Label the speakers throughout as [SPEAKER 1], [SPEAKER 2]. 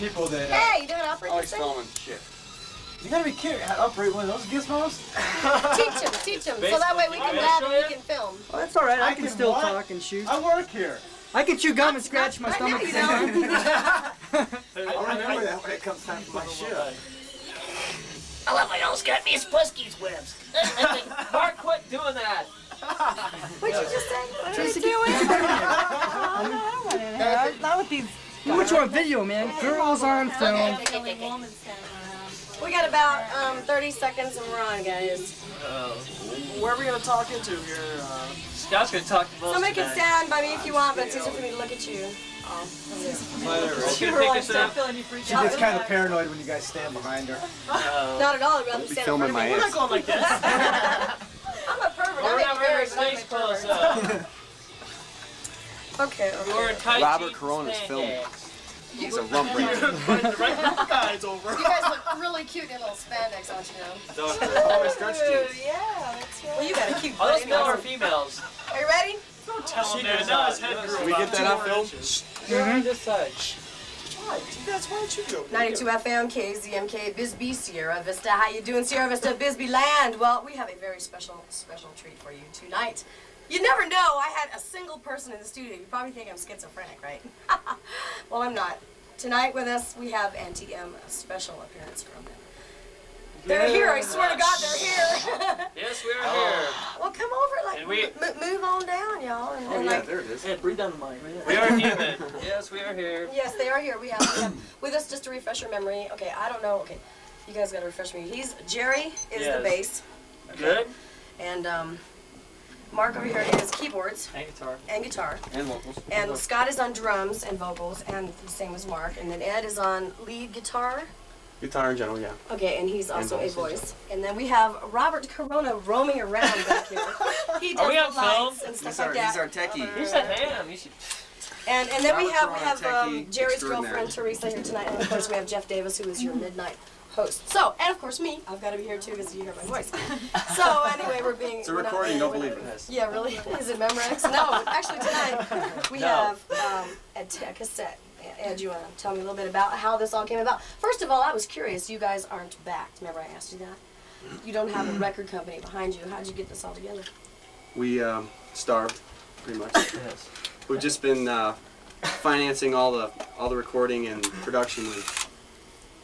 [SPEAKER 1] people that.
[SPEAKER 2] Hey, you know how to operate
[SPEAKER 3] I
[SPEAKER 2] this
[SPEAKER 3] like
[SPEAKER 2] thing?
[SPEAKER 3] filming shit.
[SPEAKER 1] You gotta be curious how to operate one of those gizmos.
[SPEAKER 2] Teach him, so that way we can laugh and we can film.
[SPEAKER 4] Well, that's all right. I can still
[SPEAKER 1] what?
[SPEAKER 4] talk and shoot.
[SPEAKER 1] I work here.
[SPEAKER 4] I can chew gum and scratch my stomach.
[SPEAKER 2] Right now, you know.
[SPEAKER 1] I'll remember that when it comes time for my shift.
[SPEAKER 5] I love my old got me his Puskies webs.
[SPEAKER 6] Mark, quit doing that.
[SPEAKER 2] What'd you just say? What are you doing?
[SPEAKER 7] Not with these.
[SPEAKER 4] You want you on video, man. Girls on film.
[SPEAKER 2] We got about 30 seconds and we're on, guys.
[SPEAKER 8] Where are we going to talk into here?
[SPEAKER 6] Scott's going to talk to most
[SPEAKER 2] Somebody can
[SPEAKER 6] tonight.
[SPEAKER 2] stand by me if you want, but it's easier for me to look at you.
[SPEAKER 6] She's going to pick us up.
[SPEAKER 1] She gets kind of paranoid when you guys stand behind her.
[SPEAKER 2] Not at all. I'd rather stand in front of me.
[SPEAKER 3] my
[SPEAKER 2] We're not
[SPEAKER 3] ass.
[SPEAKER 2] going like this. I'm a pervert.
[SPEAKER 6] We're
[SPEAKER 2] I'm
[SPEAKER 6] not
[SPEAKER 2] a
[SPEAKER 6] wearing
[SPEAKER 2] pervert.
[SPEAKER 6] face clothes up.
[SPEAKER 2] Okay.
[SPEAKER 6] We're in tight
[SPEAKER 3] Robert
[SPEAKER 6] jeans
[SPEAKER 3] Korona's
[SPEAKER 6] and
[SPEAKER 3] filming.
[SPEAKER 6] spandex.
[SPEAKER 3] He's a rump breaker.
[SPEAKER 8] The right group of guys over.
[SPEAKER 2] You guys look really cute in little spandex, don't you know?
[SPEAKER 3] Oh, my stretch jeans.
[SPEAKER 2] Yeah, that's right. Well, you got a cute
[SPEAKER 6] Are
[SPEAKER 2] butt
[SPEAKER 6] those male or
[SPEAKER 2] anyway.
[SPEAKER 6] females?
[SPEAKER 2] Are you ready?
[SPEAKER 8] Tell him that now his head grew
[SPEAKER 3] Can we get that on film?
[SPEAKER 6] You're on this side.
[SPEAKER 8] Why? That's why don't you go?
[SPEAKER 2] 92 FM, KZMK, Bisbee, Sierra Vista. How you doing, Sierra Vista, Bisbee land? Well, we have a very special treat for you tonight. You never know. I had a single person in the studio. You probably think I'm schizophrenic, right? Well, I'm not. Tonight with us, we have Auntie M, a special appearance from them. They're here. I swear to God, they're here.
[SPEAKER 6] Yes, we are here.
[SPEAKER 2] Well, come over, like,
[SPEAKER 6] And we-
[SPEAKER 2] move on down, y'all. And,
[SPEAKER 3] Oh,
[SPEAKER 2] and
[SPEAKER 3] yeah,
[SPEAKER 2] like,
[SPEAKER 3] there it is.
[SPEAKER 8] Hey, breathe down the mic.
[SPEAKER 6] We are human. Yes, we are here.
[SPEAKER 2] yes, they are here. We have with us, just to refresh your memory. Okay, I don't know. Okay, you guys got to refresh me. Jerre is the
[SPEAKER 6] Yes.
[SPEAKER 2] bass.
[SPEAKER 6] Good.
[SPEAKER 2] And Mark over here is keyboards
[SPEAKER 6] And guitar.
[SPEAKER 2] and guitar.
[SPEAKER 3] And vocals.
[SPEAKER 2] And Scott is on drums and vocals, and the same as Mark. And then Ed is on lead guitar.
[SPEAKER 3] Guitar in general, yeah.
[SPEAKER 2] Okay, and he's also a
[SPEAKER 3] vocals.
[SPEAKER 2] voice. And then we have Robert Korona roaming around back here. He does
[SPEAKER 6] Are we on
[SPEAKER 2] the lights
[SPEAKER 6] film?
[SPEAKER 2] and stuff
[SPEAKER 3] He's
[SPEAKER 2] like
[SPEAKER 3] our,
[SPEAKER 2] that.
[SPEAKER 3] he's our techie.
[SPEAKER 6] He's a ham. You should...
[SPEAKER 2] And then we
[SPEAKER 3] Robert
[SPEAKER 2] have
[SPEAKER 3] Korona, techie
[SPEAKER 2] Jerry's
[SPEAKER 3] extraordinary.
[SPEAKER 2] girlfriend Teresa here tonight, and of course we have Jeff Davis, who is your midnight host. So, and of course me, I've got to be here too because you hear my voice. So anyway, we're being.
[SPEAKER 3] It's a recording, don't believe it.
[SPEAKER 2] Yeah, really? Is it Memorex? No, actually tonight we have a cassette. Ed, you want to tell me a little bit about how this all came about? First of all, I was curious. You guys aren't backed. Remember I asked you that? You don't have a record company behind you. How'd you get this all together?
[SPEAKER 3] We starved, pretty much.
[SPEAKER 6] Yes.
[SPEAKER 3] We've just been financing all the recording and production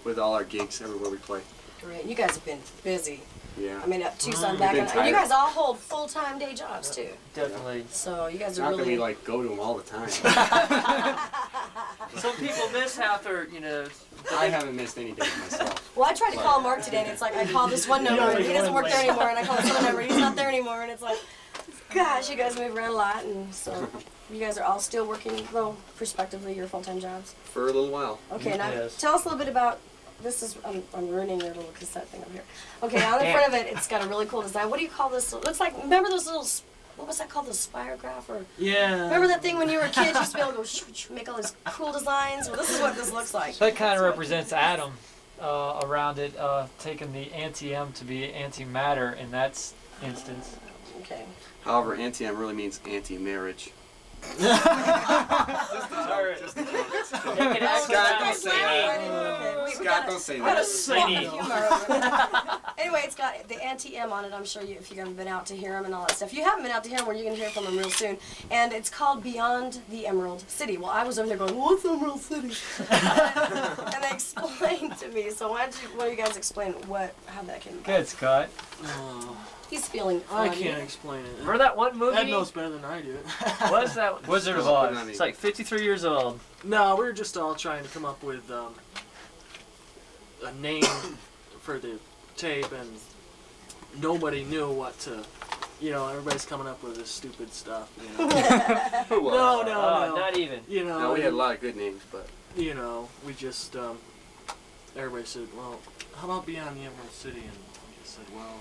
[SPEAKER 3] with all our gigs everywhere we play.
[SPEAKER 2] Great. You guys have been busy.
[SPEAKER 3] Yeah.
[SPEAKER 2] I mean, at Tucson
[SPEAKER 3] We've
[SPEAKER 2] back
[SPEAKER 3] been
[SPEAKER 2] in, and you
[SPEAKER 3] tired.
[SPEAKER 2] guys all hold full-time day jobs too.
[SPEAKER 6] Definitely.
[SPEAKER 2] So you guys are
[SPEAKER 3] Not that
[SPEAKER 2] really.
[SPEAKER 3] we like go to them all the time.
[SPEAKER 6] Some people miss half their, you know...
[SPEAKER 3] I haven't missed any days myself.
[SPEAKER 2] Well, I tried to call Mark today, and it's like I call this one number, and he doesn't work there anymore, and I call this other number, and he's not there anymore, and it's like, gosh, you guys move around a lot, and so you guys are all still working, though, prospectively, your full-time jobs.
[SPEAKER 3] For a little while.
[SPEAKER 2] Okay, now
[SPEAKER 6] Yes.
[SPEAKER 2] tell us a little bit about. This is I'm ruining your little cassette thing over here. Okay, on the front of it, it's got a really cool design. What do you call this? It looks like, remember those little, what was that called, the spirograph? Or
[SPEAKER 8] Yeah.
[SPEAKER 2] remember that thing when you were a kid, you used to be able to go make all these cool designs? Well, this is what this looks like.
[SPEAKER 9] So that kind of represents Adam around it, taking the anti-M to be antimatter in that instance.
[SPEAKER 2] Okay.
[SPEAKER 3] However, anti-M really means anti-marriage.
[SPEAKER 6] Sorry. Take it out.
[SPEAKER 3] Scott, don't say that.
[SPEAKER 2] Okay, we
[SPEAKER 3] Scott,
[SPEAKER 2] gotta-
[SPEAKER 3] don't say
[SPEAKER 2] we gotta
[SPEAKER 3] that.
[SPEAKER 2] swap
[SPEAKER 6] Singing.
[SPEAKER 2] the humor over there. Anyway, it's got the anti-M on it. I'm sure if you haven't been out to hear him and all that stuff. If you haven't been out to hear him, well, you're going to hear from him real soon. And it's called Beyond the Emerald City. Well, I was over there going, what's Emerald City? And they explained to me. So why don't you guys explain how that came about?
[SPEAKER 9] Good, Scott.
[SPEAKER 2] He's feeling
[SPEAKER 8] I
[SPEAKER 2] funny.
[SPEAKER 8] can't explain it.
[SPEAKER 6] Remember that one movie?
[SPEAKER 8] Ed knows better than I do.
[SPEAKER 6] What is that?
[SPEAKER 9] Wizard of
[SPEAKER 3] Oz.
[SPEAKER 9] Oz.
[SPEAKER 6] It's like 53 years old.
[SPEAKER 8] No, we were just all trying to come up with a name for the tape, and nobody knew what to. You know, everybody's coming up with this stupid stuff. You know.
[SPEAKER 3] Who was?
[SPEAKER 8] No,
[SPEAKER 6] Not even.
[SPEAKER 8] You know.
[SPEAKER 3] No, we had a lot of good names, but
[SPEAKER 8] You know, we just everybody said, well, how about Beyond the Emerald City? And I just said, well.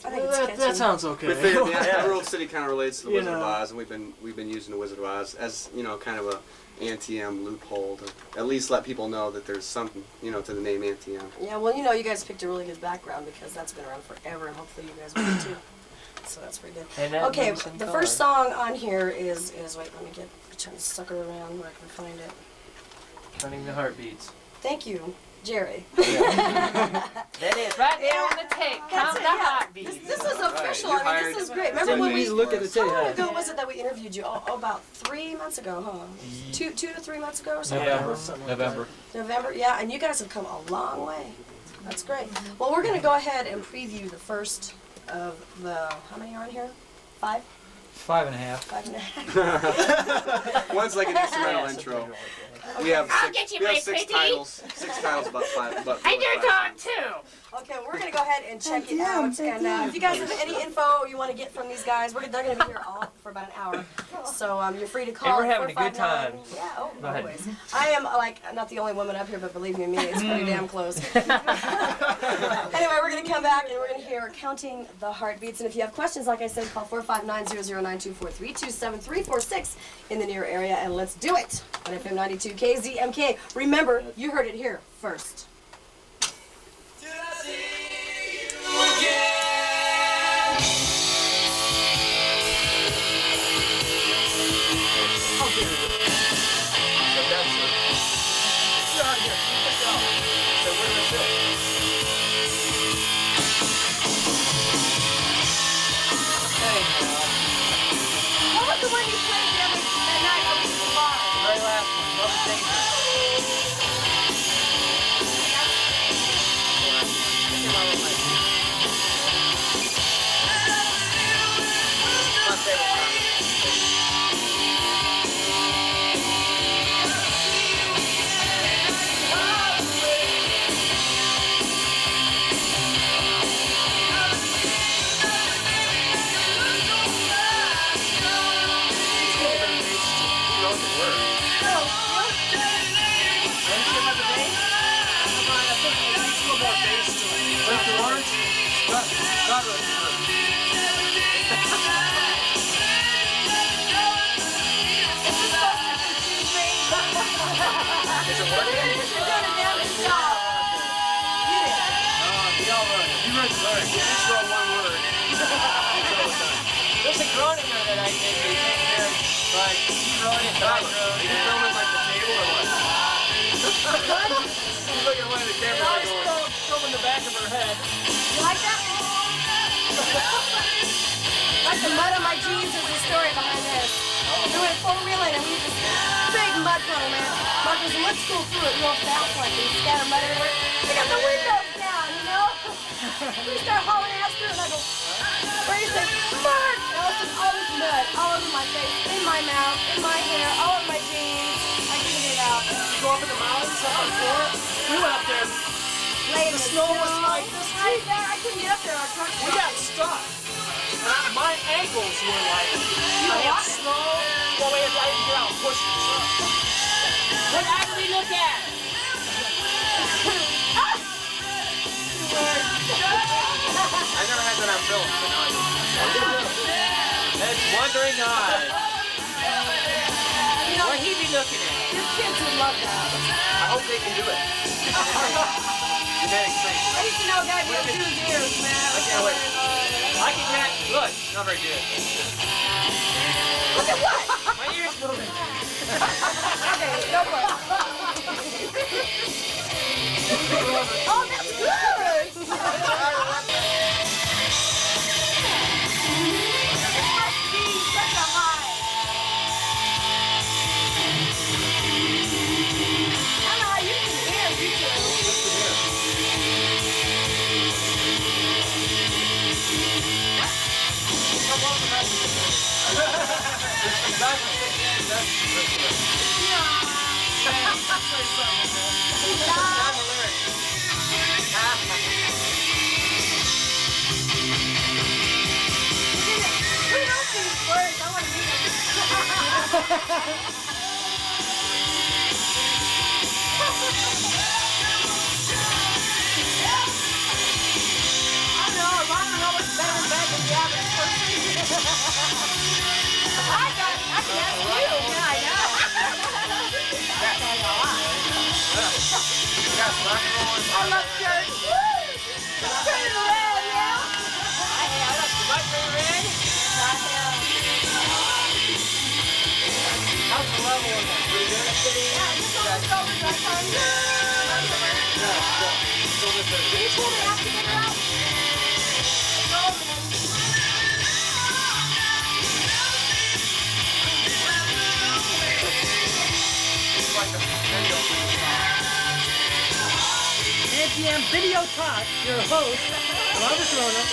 [SPEAKER 2] I think it's
[SPEAKER 8] that
[SPEAKER 2] catchy.
[SPEAKER 8] sounds okay.
[SPEAKER 3] we figured the Emerald City kind of relates to the
[SPEAKER 8] You
[SPEAKER 3] Wizard of
[SPEAKER 8] know.
[SPEAKER 3] Oz, and we've been using the Wizard of Oz as kind of a anti-M loophole to at least let people know that there's something to the name anti-M.
[SPEAKER 2] Yeah, well, you guys picked a really good background because that's been around forever, and hopefully you guys will too. So that's pretty good.
[SPEAKER 6] And that
[SPEAKER 2] Okay,
[SPEAKER 6] moves in
[SPEAKER 2] the
[SPEAKER 6] color.
[SPEAKER 2] first song on here is wait, let me trying to sucker around where I can find it.
[SPEAKER 6] Counting the heartbeats.
[SPEAKER 2] Thank you, Jerry.
[SPEAKER 6] That is right there on the tape. Count the heartbeats.
[SPEAKER 2] This is official.
[SPEAKER 3] You're
[SPEAKER 2] I mean, this is great. Remember
[SPEAKER 4] Didn't
[SPEAKER 2] when
[SPEAKER 4] we
[SPEAKER 2] we
[SPEAKER 4] look at the tape?
[SPEAKER 2] How long ago was it that we interviewed you? Oh, about 3 months ago, huh? 2 to 3 months ago or something?
[SPEAKER 9] November.
[SPEAKER 2] November, yeah, and you guys have come a long way. That's great. Well, we're going to go ahead and preview the first of the, how many are on here? 5?
[SPEAKER 9] 5.5.
[SPEAKER 2] 5.5.
[SPEAKER 3] One's like an instrumental intro. We have
[SPEAKER 5] I'll
[SPEAKER 3] six,
[SPEAKER 5] get you,
[SPEAKER 3] we have
[SPEAKER 5] my
[SPEAKER 3] six
[SPEAKER 5] pretty.
[SPEAKER 3] titles. 6 titles about 5. About
[SPEAKER 5] And your
[SPEAKER 3] 4 or 5
[SPEAKER 5] dog too.
[SPEAKER 2] Okay, well, we're going to go ahead and check it out. And if you guys have any info you want to get from these guys, they're going to be here all for about an hour. So you're free to call.
[SPEAKER 6] And we're having a good
[SPEAKER 2] 459.
[SPEAKER 6] time.
[SPEAKER 2] Yeah, oh,
[SPEAKER 6] Go ahead.
[SPEAKER 2] always. I am, like, not the only woman up here, but believe you me, it's pretty damn close. Anyway, we're going to come back and we're going to hear Counting the Heartbeats. And if you have questions, like I said, call 459-00924-327-346 in the near area, and let's do it on FM 92 KZMK. Remember, you heard it here first. What was the one you played that night over at the bar?
[SPEAKER 6] Very last one. Love the danger.
[SPEAKER 3] My favorite song.
[SPEAKER 6] There's a Korona that I did. They came here, but he wrote it. I wrote
[SPEAKER 3] Are you filming like the table or what? He's looking away at the camera like going.
[SPEAKER 8] Filming the back of her head.
[SPEAKER 2] You like that? Like the mud on my jeans is the story behind this. We went 4-wheeling and we had this big mud puddle, man. Mark was let's go through it real fast like we scatter mud everywhere. We got the windows down, you know? We start hauling ass through and I go, Ray says, Mark! And all of a sudden, all this mud all over my face, in my mouth, in my hair, all over my jeans. I couldn't get it out.
[SPEAKER 8] Go up in the mountains, up on floor. We went up there.
[SPEAKER 2] Laid in
[SPEAKER 8] The snow was like this
[SPEAKER 2] right there. I couldn't get up there. Our truck
[SPEAKER 8] We got stuck. My ankles were like, I had snow. Well, I didn't get out and push the truck.
[SPEAKER 5] What eye do we look at?
[SPEAKER 3] I never had that on film, but now I do.
[SPEAKER 6] That's Wandering Eyes. What he be looking at?
[SPEAKER 2] Your kids would love that.
[SPEAKER 3] I hope they can do it. Genetic thing.
[SPEAKER 2] I used to know a guy who had 2 years, man.
[SPEAKER 3] I can't wait.
[SPEAKER 6] I can get. Look, not very good.
[SPEAKER 2] Look at what?
[SPEAKER 6] My ears moving.
[SPEAKER 2] Okay, go for it. Oh, that's good. It must be such a high. I don't know how you can hear, you two. Who knows these words? I want to meet them. I don't know, rock and roll is better in bed than the average person. I can ask you. Yeah, I know.
[SPEAKER 3] Yes, rock and roll is
[SPEAKER 2] I love church. It's turning red, yeah. I love the white turning red.
[SPEAKER 6] How's the level of that? Pretty good?
[SPEAKER 2] Yeah, just leftovers, right, Tom? Can you pull the activator out?
[SPEAKER 4] ATM Video Talk, your host, Robert Korona.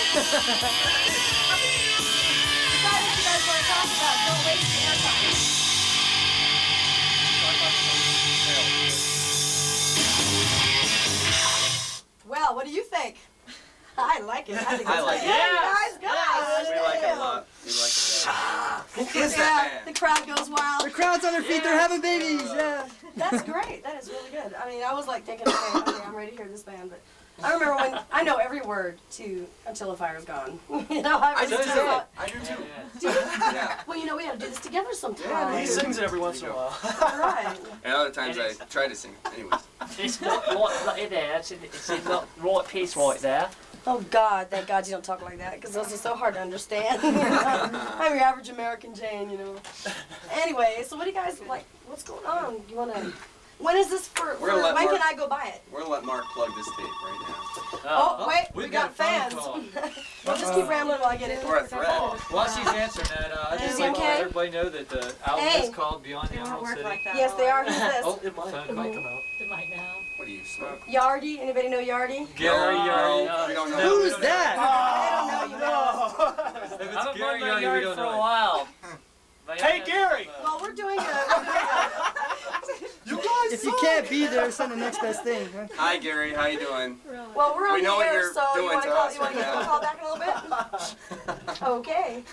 [SPEAKER 2] Decide what you guys want to talk about. Don't waste your airtime. Well, what do you think? I like it. I think it's
[SPEAKER 3] like
[SPEAKER 2] good.
[SPEAKER 3] it.
[SPEAKER 2] Guys.
[SPEAKER 3] We like it a lot. We like it a lot. Who is
[SPEAKER 2] Yeah,
[SPEAKER 3] that
[SPEAKER 2] the
[SPEAKER 3] man?
[SPEAKER 2] crowd goes wild.
[SPEAKER 4] The crowd's on their feet, they're having babies. Yeah.
[SPEAKER 2] That's great. That is really good. I mean, I was like thinking, okay, I'm ready to hear this band, but I remember when I know every word to Until the Fire's Gone. You know,
[SPEAKER 3] I do
[SPEAKER 2] was
[SPEAKER 3] too.
[SPEAKER 2] just-
[SPEAKER 3] I do too.
[SPEAKER 2] Do you?
[SPEAKER 3] Yeah.
[SPEAKER 2] Well, you know, we have to do this together sometime.
[SPEAKER 8] Yeah, he sings it every once in a while.
[SPEAKER 2] All right.
[SPEAKER 3] And other times I try to sing. Anyways.
[SPEAKER 6] It's not right there. It's in the right piece right there.
[SPEAKER 2] Oh God, thank God you don't talk like that, because those are so hard to understand. I'm your average American Jane, you know. Anyway, so what do you guys like? What's going on? You wanna? When is this for?
[SPEAKER 3] We're gonna let
[SPEAKER 2] When
[SPEAKER 3] Mark-
[SPEAKER 2] can I go buy it?
[SPEAKER 3] We're gonna let Mark plug this tape right now.
[SPEAKER 2] Oh, wait, we
[SPEAKER 9] we've
[SPEAKER 2] got
[SPEAKER 9] got a phone
[SPEAKER 2] fans.
[SPEAKER 9] call.
[SPEAKER 2] We'll just keep rambling while I get it.
[SPEAKER 3] Or a threat.
[SPEAKER 9] While she's answering that, I just like to
[SPEAKER 2] KZMK?
[SPEAKER 9] let everybody know that the album
[SPEAKER 2] Hey.
[SPEAKER 9] is called Beyond the Emerald City.
[SPEAKER 2] Yes, they are. Who's this?
[SPEAKER 8] Oh, it might come out.
[SPEAKER 6] It might now.
[SPEAKER 3] What do you smoke?
[SPEAKER 2] Yardy. Anybody know Yardy?
[SPEAKER 9] Gary Yardy.
[SPEAKER 3] We don't know.
[SPEAKER 4] Who's
[SPEAKER 3] We don't know.
[SPEAKER 4] that?
[SPEAKER 2] I don't know you guys.
[SPEAKER 9] If
[SPEAKER 6] I
[SPEAKER 9] it's
[SPEAKER 6] haven't
[SPEAKER 9] Gary
[SPEAKER 6] been
[SPEAKER 9] Yardy, we
[SPEAKER 6] yard
[SPEAKER 9] don't
[SPEAKER 6] for a
[SPEAKER 9] know.
[SPEAKER 6] while. But
[SPEAKER 8] Hey,
[SPEAKER 6] yeah,
[SPEAKER 8] Gary!
[SPEAKER 2] Well, we're doing a.
[SPEAKER 3] You guys
[SPEAKER 4] If you can't be there, send the next best thing. Huh?
[SPEAKER 3] Hi Gary, how you doing?
[SPEAKER 2] Well, we're on
[SPEAKER 3] We know
[SPEAKER 2] the
[SPEAKER 3] what
[SPEAKER 2] air,
[SPEAKER 3] you're
[SPEAKER 2] so you
[SPEAKER 3] doing
[SPEAKER 2] want
[SPEAKER 3] to
[SPEAKER 2] to call?
[SPEAKER 3] us
[SPEAKER 2] You want to
[SPEAKER 3] right
[SPEAKER 2] get the
[SPEAKER 3] now.
[SPEAKER 2] call back in a little bit? Okay.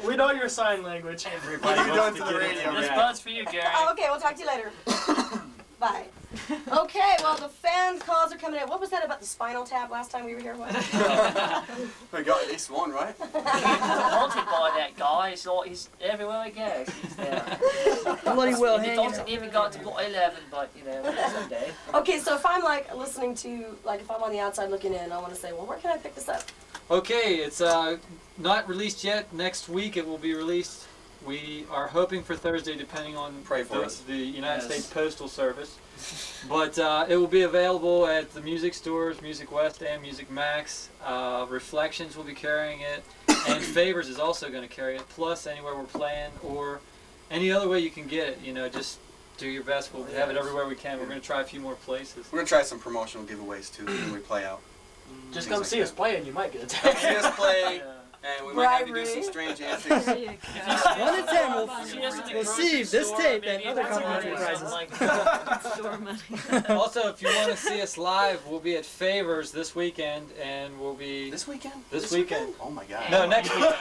[SPEAKER 8] We know your sign language.
[SPEAKER 3] What are you doing to the radio?
[SPEAKER 6] This
[SPEAKER 3] man?
[SPEAKER 6] bud's for you, Gary.
[SPEAKER 2] Oh, okay, we'll talk to you later. Bye. Okay, well, the fan calls are coming in. What was that about the Spinal Tap last time we were here? What?
[SPEAKER 3] We got at least one, right?
[SPEAKER 6] He's haunted by that guy. It's like he's everywhere he goes. He's there.
[SPEAKER 4] Bloody well
[SPEAKER 6] He
[SPEAKER 4] hanging
[SPEAKER 6] doesn't
[SPEAKER 4] out.
[SPEAKER 6] even got to block 11, but you know, someday.
[SPEAKER 2] Okay, so if I'm like listening to, like if I'm on the outside looking in, I want to say, well, where can I pick this up?
[SPEAKER 9] Okay, it's not released yet. Next week it will be released. We are hoping for Thursday, depending on
[SPEAKER 3] Pray for us.
[SPEAKER 9] the United
[SPEAKER 6] Yes.
[SPEAKER 9] States Postal Service. But it will be available at the music stores, Music West and Music Max. Reflections will be carrying it, and Favors is also going to carry it. Plus, anywhere we're playing or any other way you can get it, you know, just do your best. We'll have it everywhere we can. We're going to try a few more places.
[SPEAKER 3] We're gonna try some promotional giveaways too when we play out.
[SPEAKER 8] Just
[SPEAKER 3] Things
[SPEAKER 8] come
[SPEAKER 3] like
[SPEAKER 8] see
[SPEAKER 3] that.
[SPEAKER 8] us play and you might get
[SPEAKER 3] Come see
[SPEAKER 8] attacked.
[SPEAKER 3] us play, and we might have to do
[SPEAKER 2] Bribery.
[SPEAKER 3] some strange antics.
[SPEAKER 4] 1 to 10 will
[SPEAKER 6] See us at the
[SPEAKER 4] We'll
[SPEAKER 6] grocery
[SPEAKER 4] see if this
[SPEAKER 6] store,
[SPEAKER 4] tape
[SPEAKER 6] maybe
[SPEAKER 4] and other
[SPEAKER 6] that's a
[SPEAKER 4] complimentary
[SPEAKER 6] good
[SPEAKER 4] prizes.
[SPEAKER 6] something like that.
[SPEAKER 9] Also, if you want to see us live, we'll be at Favors this weekend, and we'll be
[SPEAKER 3] This weekend?
[SPEAKER 9] This weekend.
[SPEAKER 3] Oh my god.
[SPEAKER 9] no next weekend.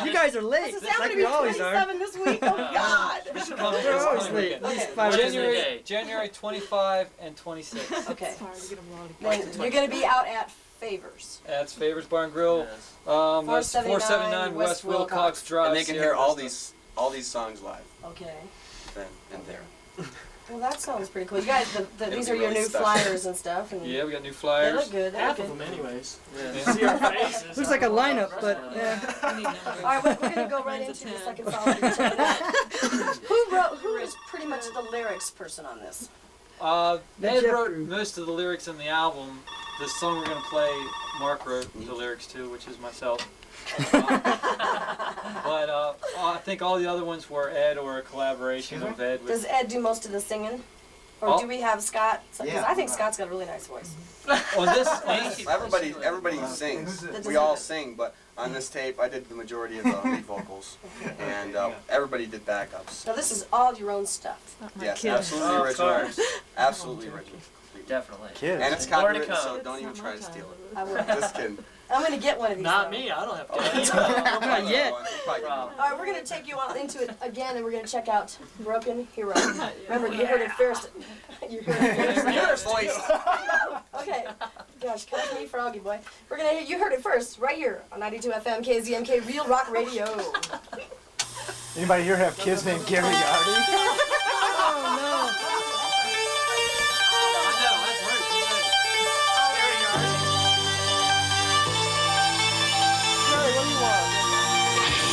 [SPEAKER 4] You guys are late,
[SPEAKER 2] Does it sound
[SPEAKER 4] like
[SPEAKER 2] to
[SPEAKER 4] we
[SPEAKER 2] be
[SPEAKER 4] always are.
[SPEAKER 2] 27 this week? Oh, God.
[SPEAKER 4] We're always late. At least 5
[SPEAKER 2] Okay.
[SPEAKER 4] or 6 days.
[SPEAKER 9] January 25 and 26.
[SPEAKER 2] Okay. Then you're going to be out at Favors.
[SPEAKER 9] That's Favors Bar and Grill.
[SPEAKER 6] Yes.
[SPEAKER 9] That's 479 West Wilcox Drive.
[SPEAKER 3] And they can
[SPEAKER 9] Sierra
[SPEAKER 3] hear all
[SPEAKER 9] Vista.
[SPEAKER 3] these songs live
[SPEAKER 2] Okay.
[SPEAKER 3] then and there.
[SPEAKER 2] Well, that sounds pretty cool. You guys, these
[SPEAKER 3] be
[SPEAKER 2] are your
[SPEAKER 3] really
[SPEAKER 2] new
[SPEAKER 3] special.
[SPEAKER 2] flyers and stuff. And
[SPEAKER 9] Yeah, we got new
[SPEAKER 2] they
[SPEAKER 9] flyers.
[SPEAKER 2] look good. They look
[SPEAKER 8] Half
[SPEAKER 2] good.
[SPEAKER 8] of them, anyways.
[SPEAKER 9] Yeah.
[SPEAKER 8] See our faces.
[SPEAKER 4] Looks like a lineup, but yeah.
[SPEAKER 2] All right, we're going to go right into the second song. Who is pretty much the lyrics person on this?
[SPEAKER 9] Ed
[SPEAKER 4] Jeff
[SPEAKER 9] wrote
[SPEAKER 4] Drew.
[SPEAKER 9] most of the lyrics in the album. The song we're going to play, Mark wrote the lyrics to, which is myself. But I think all the other ones were Ed or a collaboration of Ed
[SPEAKER 2] Does
[SPEAKER 9] with.
[SPEAKER 2] Ed do most of the singing? Or
[SPEAKER 9] Oh.
[SPEAKER 2] do we have Scott? Because
[SPEAKER 1] Yeah.
[SPEAKER 2] I think Scott's got a really nice voice.
[SPEAKER 9] On this,
[SPEAKER 3] Everybody sings. We all sing, but on this tape I did the majority of the lead vocals, and everybody did backups.
[SPEAKER 2] Now, this is all your own stuff.
[SPEAKER 3] Yes, absolutely
[SPEAKER 6] Of
[SPEAKER 3] original.
[SPEAKER 6] course.
[SPEAKER 3] Absolutely original.
[SPEAKER 6] Definitely.
[SPEAKER 3] And it's
[SPEAKER 6] More to
[SPEAKER 3] copywritten,
[SPEAKER 6] come.
[SPEAKER 3] so don't even try to steal it.
[SPEAKER 2] I will.
[SPEAKER 3] Just kidding.
[SPEAKER 2] I'm going to get one of these.
[SPEAKER 8] Not
[SPEAKER 2] though.
[SPEAKER 8] me, I don't have
[SPEAKER 3] Oh,
[SPEAKER 8] to.
[SPEAKER 4] Not yet.
[SPEAKER 2] All right, we're going to take you on into it again, and we're going to check out Broken Hero. Remember, you heard it first. You heard it first.
[SPEAKER 3] Your voice.
[SPEAKER 2] Okay. Gosh, catch me, froggy boy. We're going to, you heard it first, right here on 92 FM KZMK Real Rock Radio.
[SPEAKER 1] Anybody here have kids named Gary Yardy?
[SPEAKER 2] Charlie, what do you want?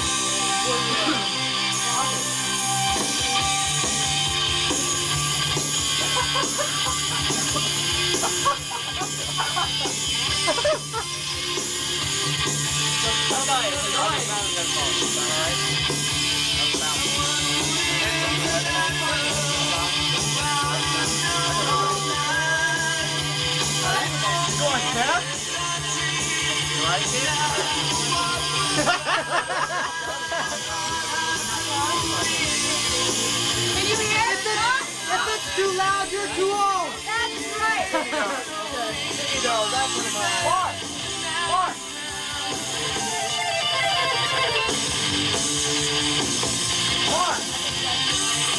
[SPEAKER 2] Can you hear it?
[SPEAKER 4] If it's too loud, you're too old.
[SPEAKER 2] That's right.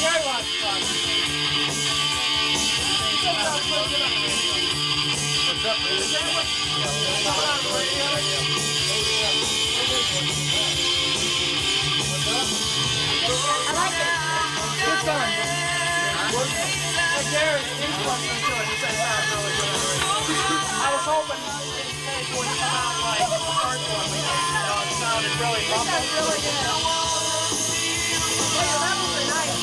[SPEAKER 4] Jerry wants to talk.
[SPEAKER 2] I like it.
[SPEAKER 4] Good time. Jerry, influence into it. He said it sounds really good. I was hoping this tape wouldn't come out like the first one we did. You know, it sounded really
[SPEAKER 2] That
[SPEAKER 4] muffled.
[SPEAKER 2] sounds really good. Well, that was nice.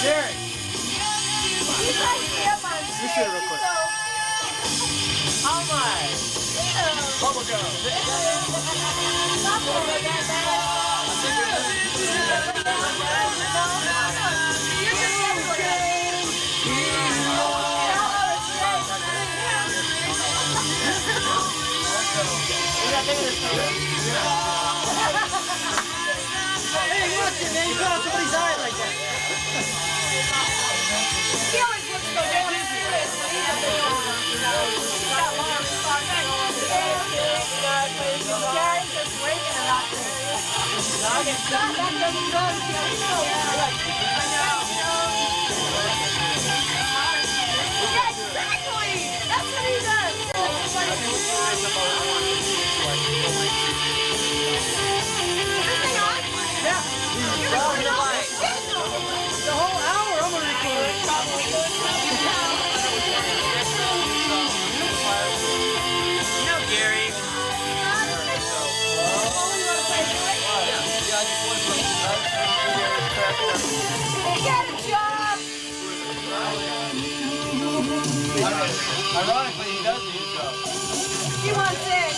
[SPEAKER 4] Jerry.
[SPEAKER 2] You guys be up on stage.
[SPEAKER 4] Let's hear it real quick.
[SPEAKER 6] How much?
[SPEAKER 4] Bubble gum. Hey, watch it, man. You caught somebody's eye like that.
[SPEAKER 2] He always looks so damn serious when he has it on. Jerry's just waking it up. Yeah, exactly. That's what he does. Is this thing on?
[SPEAKER 4] Yeah. The whole hour I'm gonna record.
[SPEAKER 6] No, Gary.
[SPEAKER 2] Get a job.
[SPEAKER 3] Ironically, he does need a job.
[SPEAKER 2] You want to sing?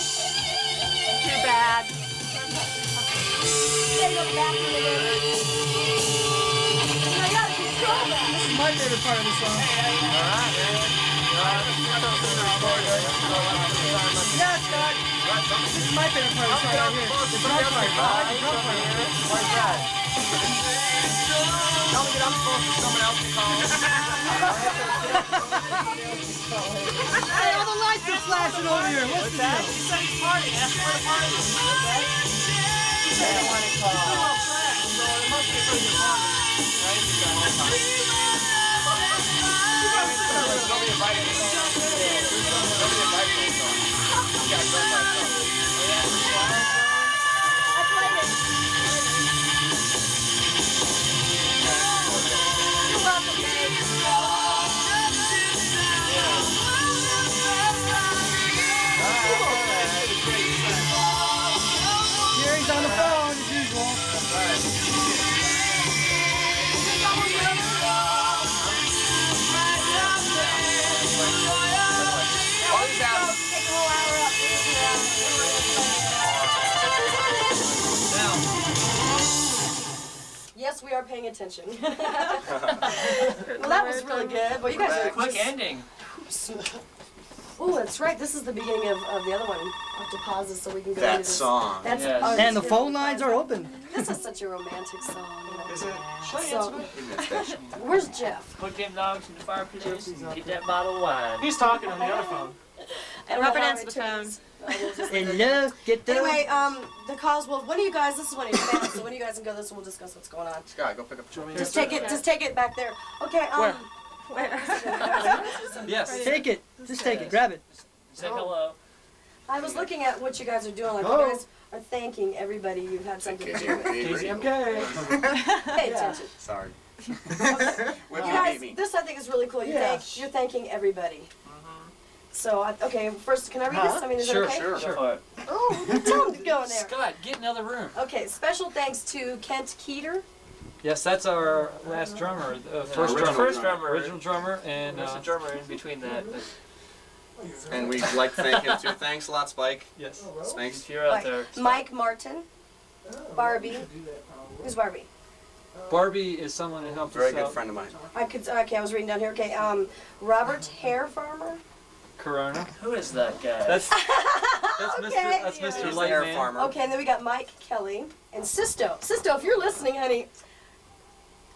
[SPEAKER 2] Too bad. Stay go back in the room. You gotta control that.
[SPEAKER 4] This is my favorite part of the song. Yeah, Scott. This is my favorite part of the song right here. The drum part. I like the drum part.
[SPEAKER 3] Why is that? Tell me that I'm supposed to someone else to call.
[SPEAKER 4] Hey, all the lights are flashing over here. What's the deal?
[SPEAKER 6] He said he's partying. Ask him where the party is. He said he wanted to call. It's all trash, so it must be a pretty good party. Right? He's got all time.
[SPEAKER 3] Nobody invited me. Nobody invited me. You got drunk by yourself.
[SPEAKER 2] I played it. You're welcome, babe.
[SPEAKER 4] Jerry's on the phone as usual.
[SPEAKER 3] Always have.
[SPEAKER 2] Take a whole hour up. Yes, we are paying attention. Well, that was really good. Well, you guys are
[SPEAKER 6] Quick ending.
[SPEAKER 2] Oh, that's right. This is the beginning of the other one. I'll have to pause this so we can go
[SPEAKER 3] That
[SPEAKER 2] into this.
[SPEAKER 3] song.
[SPEAKER 2] That's,
[SPEAKER 6] Yes.
[SPEAKER 2] oh,
[SPEAKER 4] And the
[SPEAKER 2] it's
[SPEAKER 4] phone
[SPEAKER 2] really
[SPEAKER 4] lines
[SPEAKER 2] fun.
[SPEAKER 4] are open.
[SPEAKER 2] This is such a romantic song.
[SPEAKER 1] Is it?
[SPEAKER 2] So, where's Jeff?
[SPEAKER 6] Put them dogs in the fireplace and get that bottle of wine.
[SPEAKER 8] He's talking on the other phone.
[SPEAKER 2] And
[SPEAKER 7] Rubber dance the phone.
[SPEAKER 4] Hello, get the...
[SPEAKER 2] Anyway, the cause. Well, one of you guys. This is one of your fans. So one of you guys can go this, and we'll discuss what's going on.
[SPEAKER 3] Scott, go pick up.
[SPEAKER 2] Just take it. Just take it back there. Okay. Where?
[SPEAKER 9] Yes.
[SPEAKER 4] Take it. Just take it. Grab it.
[SPEAKER 6] Say hello.
[SPEAKER 2] I was looking at what you guys are doing. Like
[SPEAKER 4] Oh.
[SPEAKER 2] you guys are thanking everybody you've had something to do with.
[SPEAKER 8] KZMK.
[SPEAKER 2] Pay attention.
[SPEAKER 3] Sorry.
[SPEAKER 2] You
[SPEAKER 3] Whip me,
[SPEAKER 2] guys,
[SPEAKER 3] beat me.
[SPEAKER 2] this I think is really cool.
[SPEAKER 4] Yes.
[SPEAKER 2] You're thanking everybody. So, okay, first, can I read this? I mean, is
[SPEAKER 9] Sure,
[SPEAKER 2] it okay?
[SPEAKER 9] sure.
[SPEAKER 6] For it.
[SPEAKER 2] Oh, tell him to go in there.
[SPEAKER 9] Scott, get in the other room.
[SPEAKER 2] Okay, special thanks to Kent Keeter.
[SPEAKER 9] Yes, that's our last drummer, first
[SPEAKER 3] Original
[SPEAKER 9] drummer.
[SPEAKER 6] First drummer.
[SPEAKER 9] Original drummer, and
[SPEAKER 6] There's a drummer in between that. But
[SPEAKER 3] And we'd like to thank him too. Thanks a lot, Spike.
[SPEAKER 9] yes.
[SPEAKER 3] Thanks.
[SPEAKER 6] if you're out
[SPEAKER 2] Right.
[SPEAKER 6] there,
[SPEAKER 2] Mike Martin. Barbie. Who's Barbie?
[SPEAKER 9] Barbie is someone who helped
[SPEAKER 3] Very
[SPEAKER 9] us
[SPEAKER 3] good
[SPEAKER 9] out.
[SPEAKER 3] friend of mine.
[SPEAKER 2] Okay, I was reading down here. Okay, Robert Hair Farmer.
[SPEAKER 9] Korona.
[SPEAKER 6] who is that guy?
[SPEAKER 9] That's
[SPEAKER 2] Okay.
[SPEAKER 9] Mr.
[SPEAKER 3] He's the
[SPEAKER 9] Light
[SPEAKER 3] hair
[SPEAKER 9] Man.
[SPEAKER 3] farmer.
[SPEAKER 2] Okay, and then we got Mike Kelly and Sisto. Sisto, if you're listening, honey,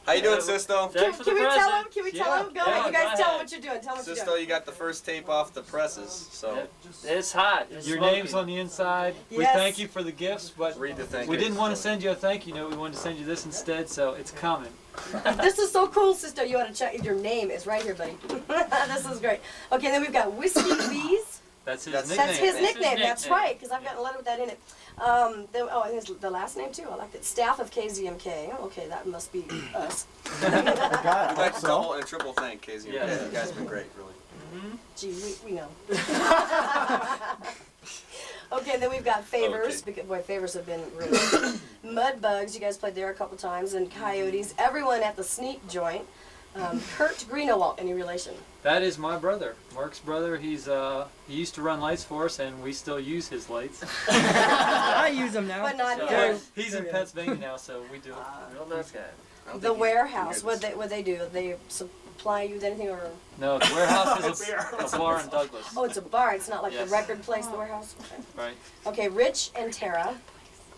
[SPEAKER 3] How you doing, Sisto?
[SPEAKER 6] Thanks for
[SPEAKER 2] can
[SPEAKER 6] the
[SPEAKER 2] we tell
[SPEAKER 6] present.
[SPEAKER 2] him? Can we tell
[SPEAKER 9] Yeah.
[SPEAKER 2] him? Go
[SPEAKER 6] Yeah,
[SPEAKER 2] ahead, you guys
[SPEAKER 6] go
[SPEAKER 2] tell him
[SPEAKER 6] ahead.
[SPEAKER 2] what you're doing. Tell him what you're
[SPEAKER 3] Sisto,
[SPEAKER 2] doing.
[SPEAKER 3] you got the first tape off the presses, so
[SPEAKER 6] It's hot. It's
[SPEAKER 9] Your
[SPEAKER 6] smoky.
[SPEAKER 9] name's on the inside. We
[SPEAKER 2] Yes.
[SPEAKER 9] thank you for the gifts, but
[SPEAKER 3] read the thing.
[SPEAKER 9] we didn't want to send you a thank you note. We wanted to send you this instead, so it's coming.
[SPEAKER 2] This is so cool, Sisto. You ought to check. Your name is right here, buddy. This is great. Okay, then we've got Whiskey Bees.
[SPEAKER 9] That's his
[SPEAKER 3] That's-
[SPEAKER 9] nickname.
[SPEAKER 2] That's his
[SPEAKER 6] That's his
[SPEAKER 2] nickname. That's
[SPEAKER 6] nickname.
[SPEAKER 2] right, because I've got a letter with that in it. And his, the last name too. I like it. Staff of KZMK. Okay, that must be us.
[SPEAKER 3] We'd like to double and triple thank KZMK.
[SPEAKER 9] Yeah.
[SPEAKER 3] You guys have been great, really.
[SPEAKER 2] Gee, we know. Okay, then we've got Favors.
[SPEAKER 3] Okay.
[SPEAKER 2] Because, boy, Favors have been really good. Mudbugs, you guys played there a couple times, and Coyotes. Everyone at the Sneak Joint. Kurt Greenawalt, any relation?
[SPEAKER 9] That is my brother, Mark's brother. He's he used to run lights for us, and we still use his lights.
[SPEAKER 8] I use them now.
[SPEAKER 2] But not
[SPEAKER 9] So,
[SPEAKER 2] him.
[SPEAKER 9] he's in Pennsylvania now, so we do it.
[SPEAKER 6] Real nice guy.
[SPEAKER 3] I don't
[SPEAKER 2] The
[SPEAKER 3] think you-
[SPEAKER 2] Warehouse.
[SPEAKER 3] you
[SPEAKER 2] What
[SPEAKER 3] guys-
[SPEAKER 2] they do? They supply you with anything, or
[SPEAKER 9] No, the warehouse is a bar in Douglas.
[SPEAKER 2] oh, it's a bar. It's not like
[SPEAKER 9] Yes.
[SPEAKER 2] the record place, the Warehouse. Okay.
[SPEAKER 9] Right.
[SPEAKER 2] Okay, Rich and Tara,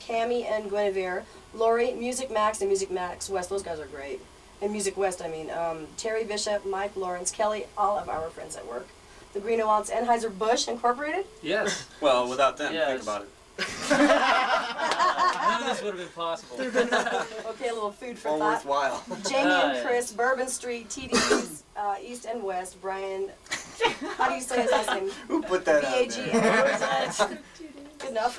[SPEAKER 2] Cammie and Guinevere, Lori, Music Max and Music Max West. Those guys are great. And Music West, I mean. Terry Bishop, Mike Lawrence, Kelly, all of our friends at work. The Greenawalts, Anheuser-Busch Incorporated.
[SPEAKER 9] Yes.
[SPEAKER 3] Well, without them,
[SPEAKER 6] Yes.
[SPEAKER 3] think about it.
[SPEAKER 9] None of this would have been possible.
[SPEAKER 2] Okay, a little food for
[SPEAKER 3] All
[SPEAKER 2] thought.
[SPEAKER 3] worthwhile.
[SPEAKER 2] Jamie and
[SPEAKER 6] yeah.
[SPEAKER 2] Chris, Bourbon Street, TDs, East and West, Brian. How do you say his last name?
[SPEAKER 3] Who put that out
[SPEAKER 2] B-A-G.
[SPEAKER 3] there?
[SPEAKER 2] Good enough.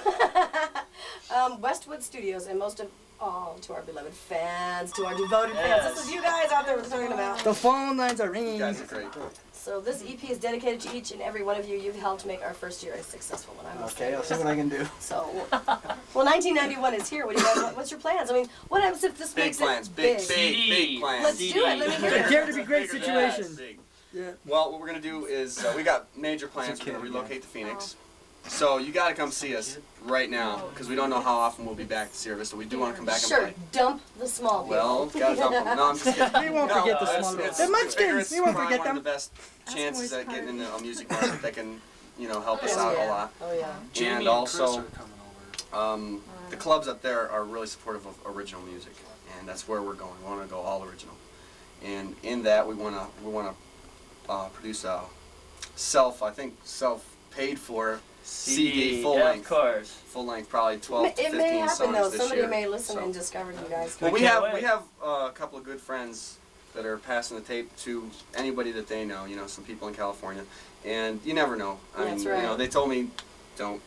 [SPEAKER 2] Westwood Studios, and most of all to our beloved fans, to our devoted fans. This is you guys out there we're talking about.
[SPEAKER 8] The phone lines are
[SPEAKER 3] You
[SPEAKER 8] ringing.
[SPEAKER 3] guys are great.
[SPEAKER 2] So this EP is dedicated to each and every one of you. You've helped make our first year a successful one. I must
[SPEAKER 8] Okay,
[SPEAKER 2] say.
[SPEAKER 8] I'll see what I can do.
[SPEAKER 2] So, well, 1991 is here. What do you guys want? What's your plans? I mean, what happens if this
[SPEAKER 3] Big
[SPEAKER 2] makes
[SPEAKER 3] plans,
[SPEAKER 2] it
[SPEAKER 3] big,
[SPEAKER 2] big?
[SPEAKER 3] big, big plans.
[SPEAKER 2] Let's do it. Let me hear it.
[SPEAKER 8] Dare to be great situation.
[SPEAKER 3] Big.
[SPEAKER 8] Yeah.
[SPEAKER 3] Well, what we're gonna do is we got major plans. We're gonna relocate to Phoenix. So you gotta come see us right now because we don't know how often we'll be back to Sierra Vista. We do want to come back
[SPEAKER 2] Sure,
[SPEAKER 3] and play.
[SPEAKER 2] dump the small people.
[SPEAKER 3] Well, gotta dump them. No, I'm just kidding.
[SPEAKER 8] We won't
[SPEAKER 3] No,
[SPEAKER 8] forget the
[SPEAKER 3] it's-
[SPEAKER 8] small
[SPEAKER 3] it's-
[SPEAKER 8] The
[SPEAKER 3] we
[SPEAKER 8] munchkins,
[SPEAKER 3] figure it's
[SPEAKER 8] we won't
[SPEAKER 3] probably
[SPEAKER 8] forget
[SPEAKER 3] one
[SPEAKER 8] them.
[SPEAKER 3] of the best chances at getting into a music market that can, help us
[SPEAKER 2] Oh,
[SPEAKER 3] out
[SPEAKER 2] yeah.
[SPEAKER 3] a lot.
[SPEAKER 2] Oh yeah.
[SPEAKER 8] Jamie
[SPEAKER 3] And
[SPEAKER 8] and
[SPEAKER 3] also,
[SPEAKER 8] Chris are coming
[SPEAKER 3] the clubs up there are really supportive of original music, and that's where we're going. We want to go all original, and in that we want to produce a self-paid for CD full
[SPEAKER 6] yeah,
[SPEAKER 3] length.
[SPEAKER 6] of course.
[SPEAKER 3] Full length, probably 12 to
[SPEAKER 2] It
[SPEAKER 3] 15
[SPEAKER 2] may happen
[SPEAKER 3] songs
[SPEAKER 2] though.
[SPEAKER 3] this
[SPEAKER 2] Somebody
[SPEAKER 3] year.
[SPEAKER 2] may listen
[SPEAKER 3] So-
[SPEAKER 2] and discover you guys.
[SPEAKER 3] Well, we
[SPEAKER 6] can't
[SPEAKER 3] have
[SPEAKER 6] wait.
[SPEAKER 3] a couple of good friends that are passing the tape to anybody that they know. Some people in California, and you never know. I
[SPEAKER 2] That's
[SPEAKER 3] mean,
[SPEAKER 2] right.
[SPEAKER 3] they told me, don't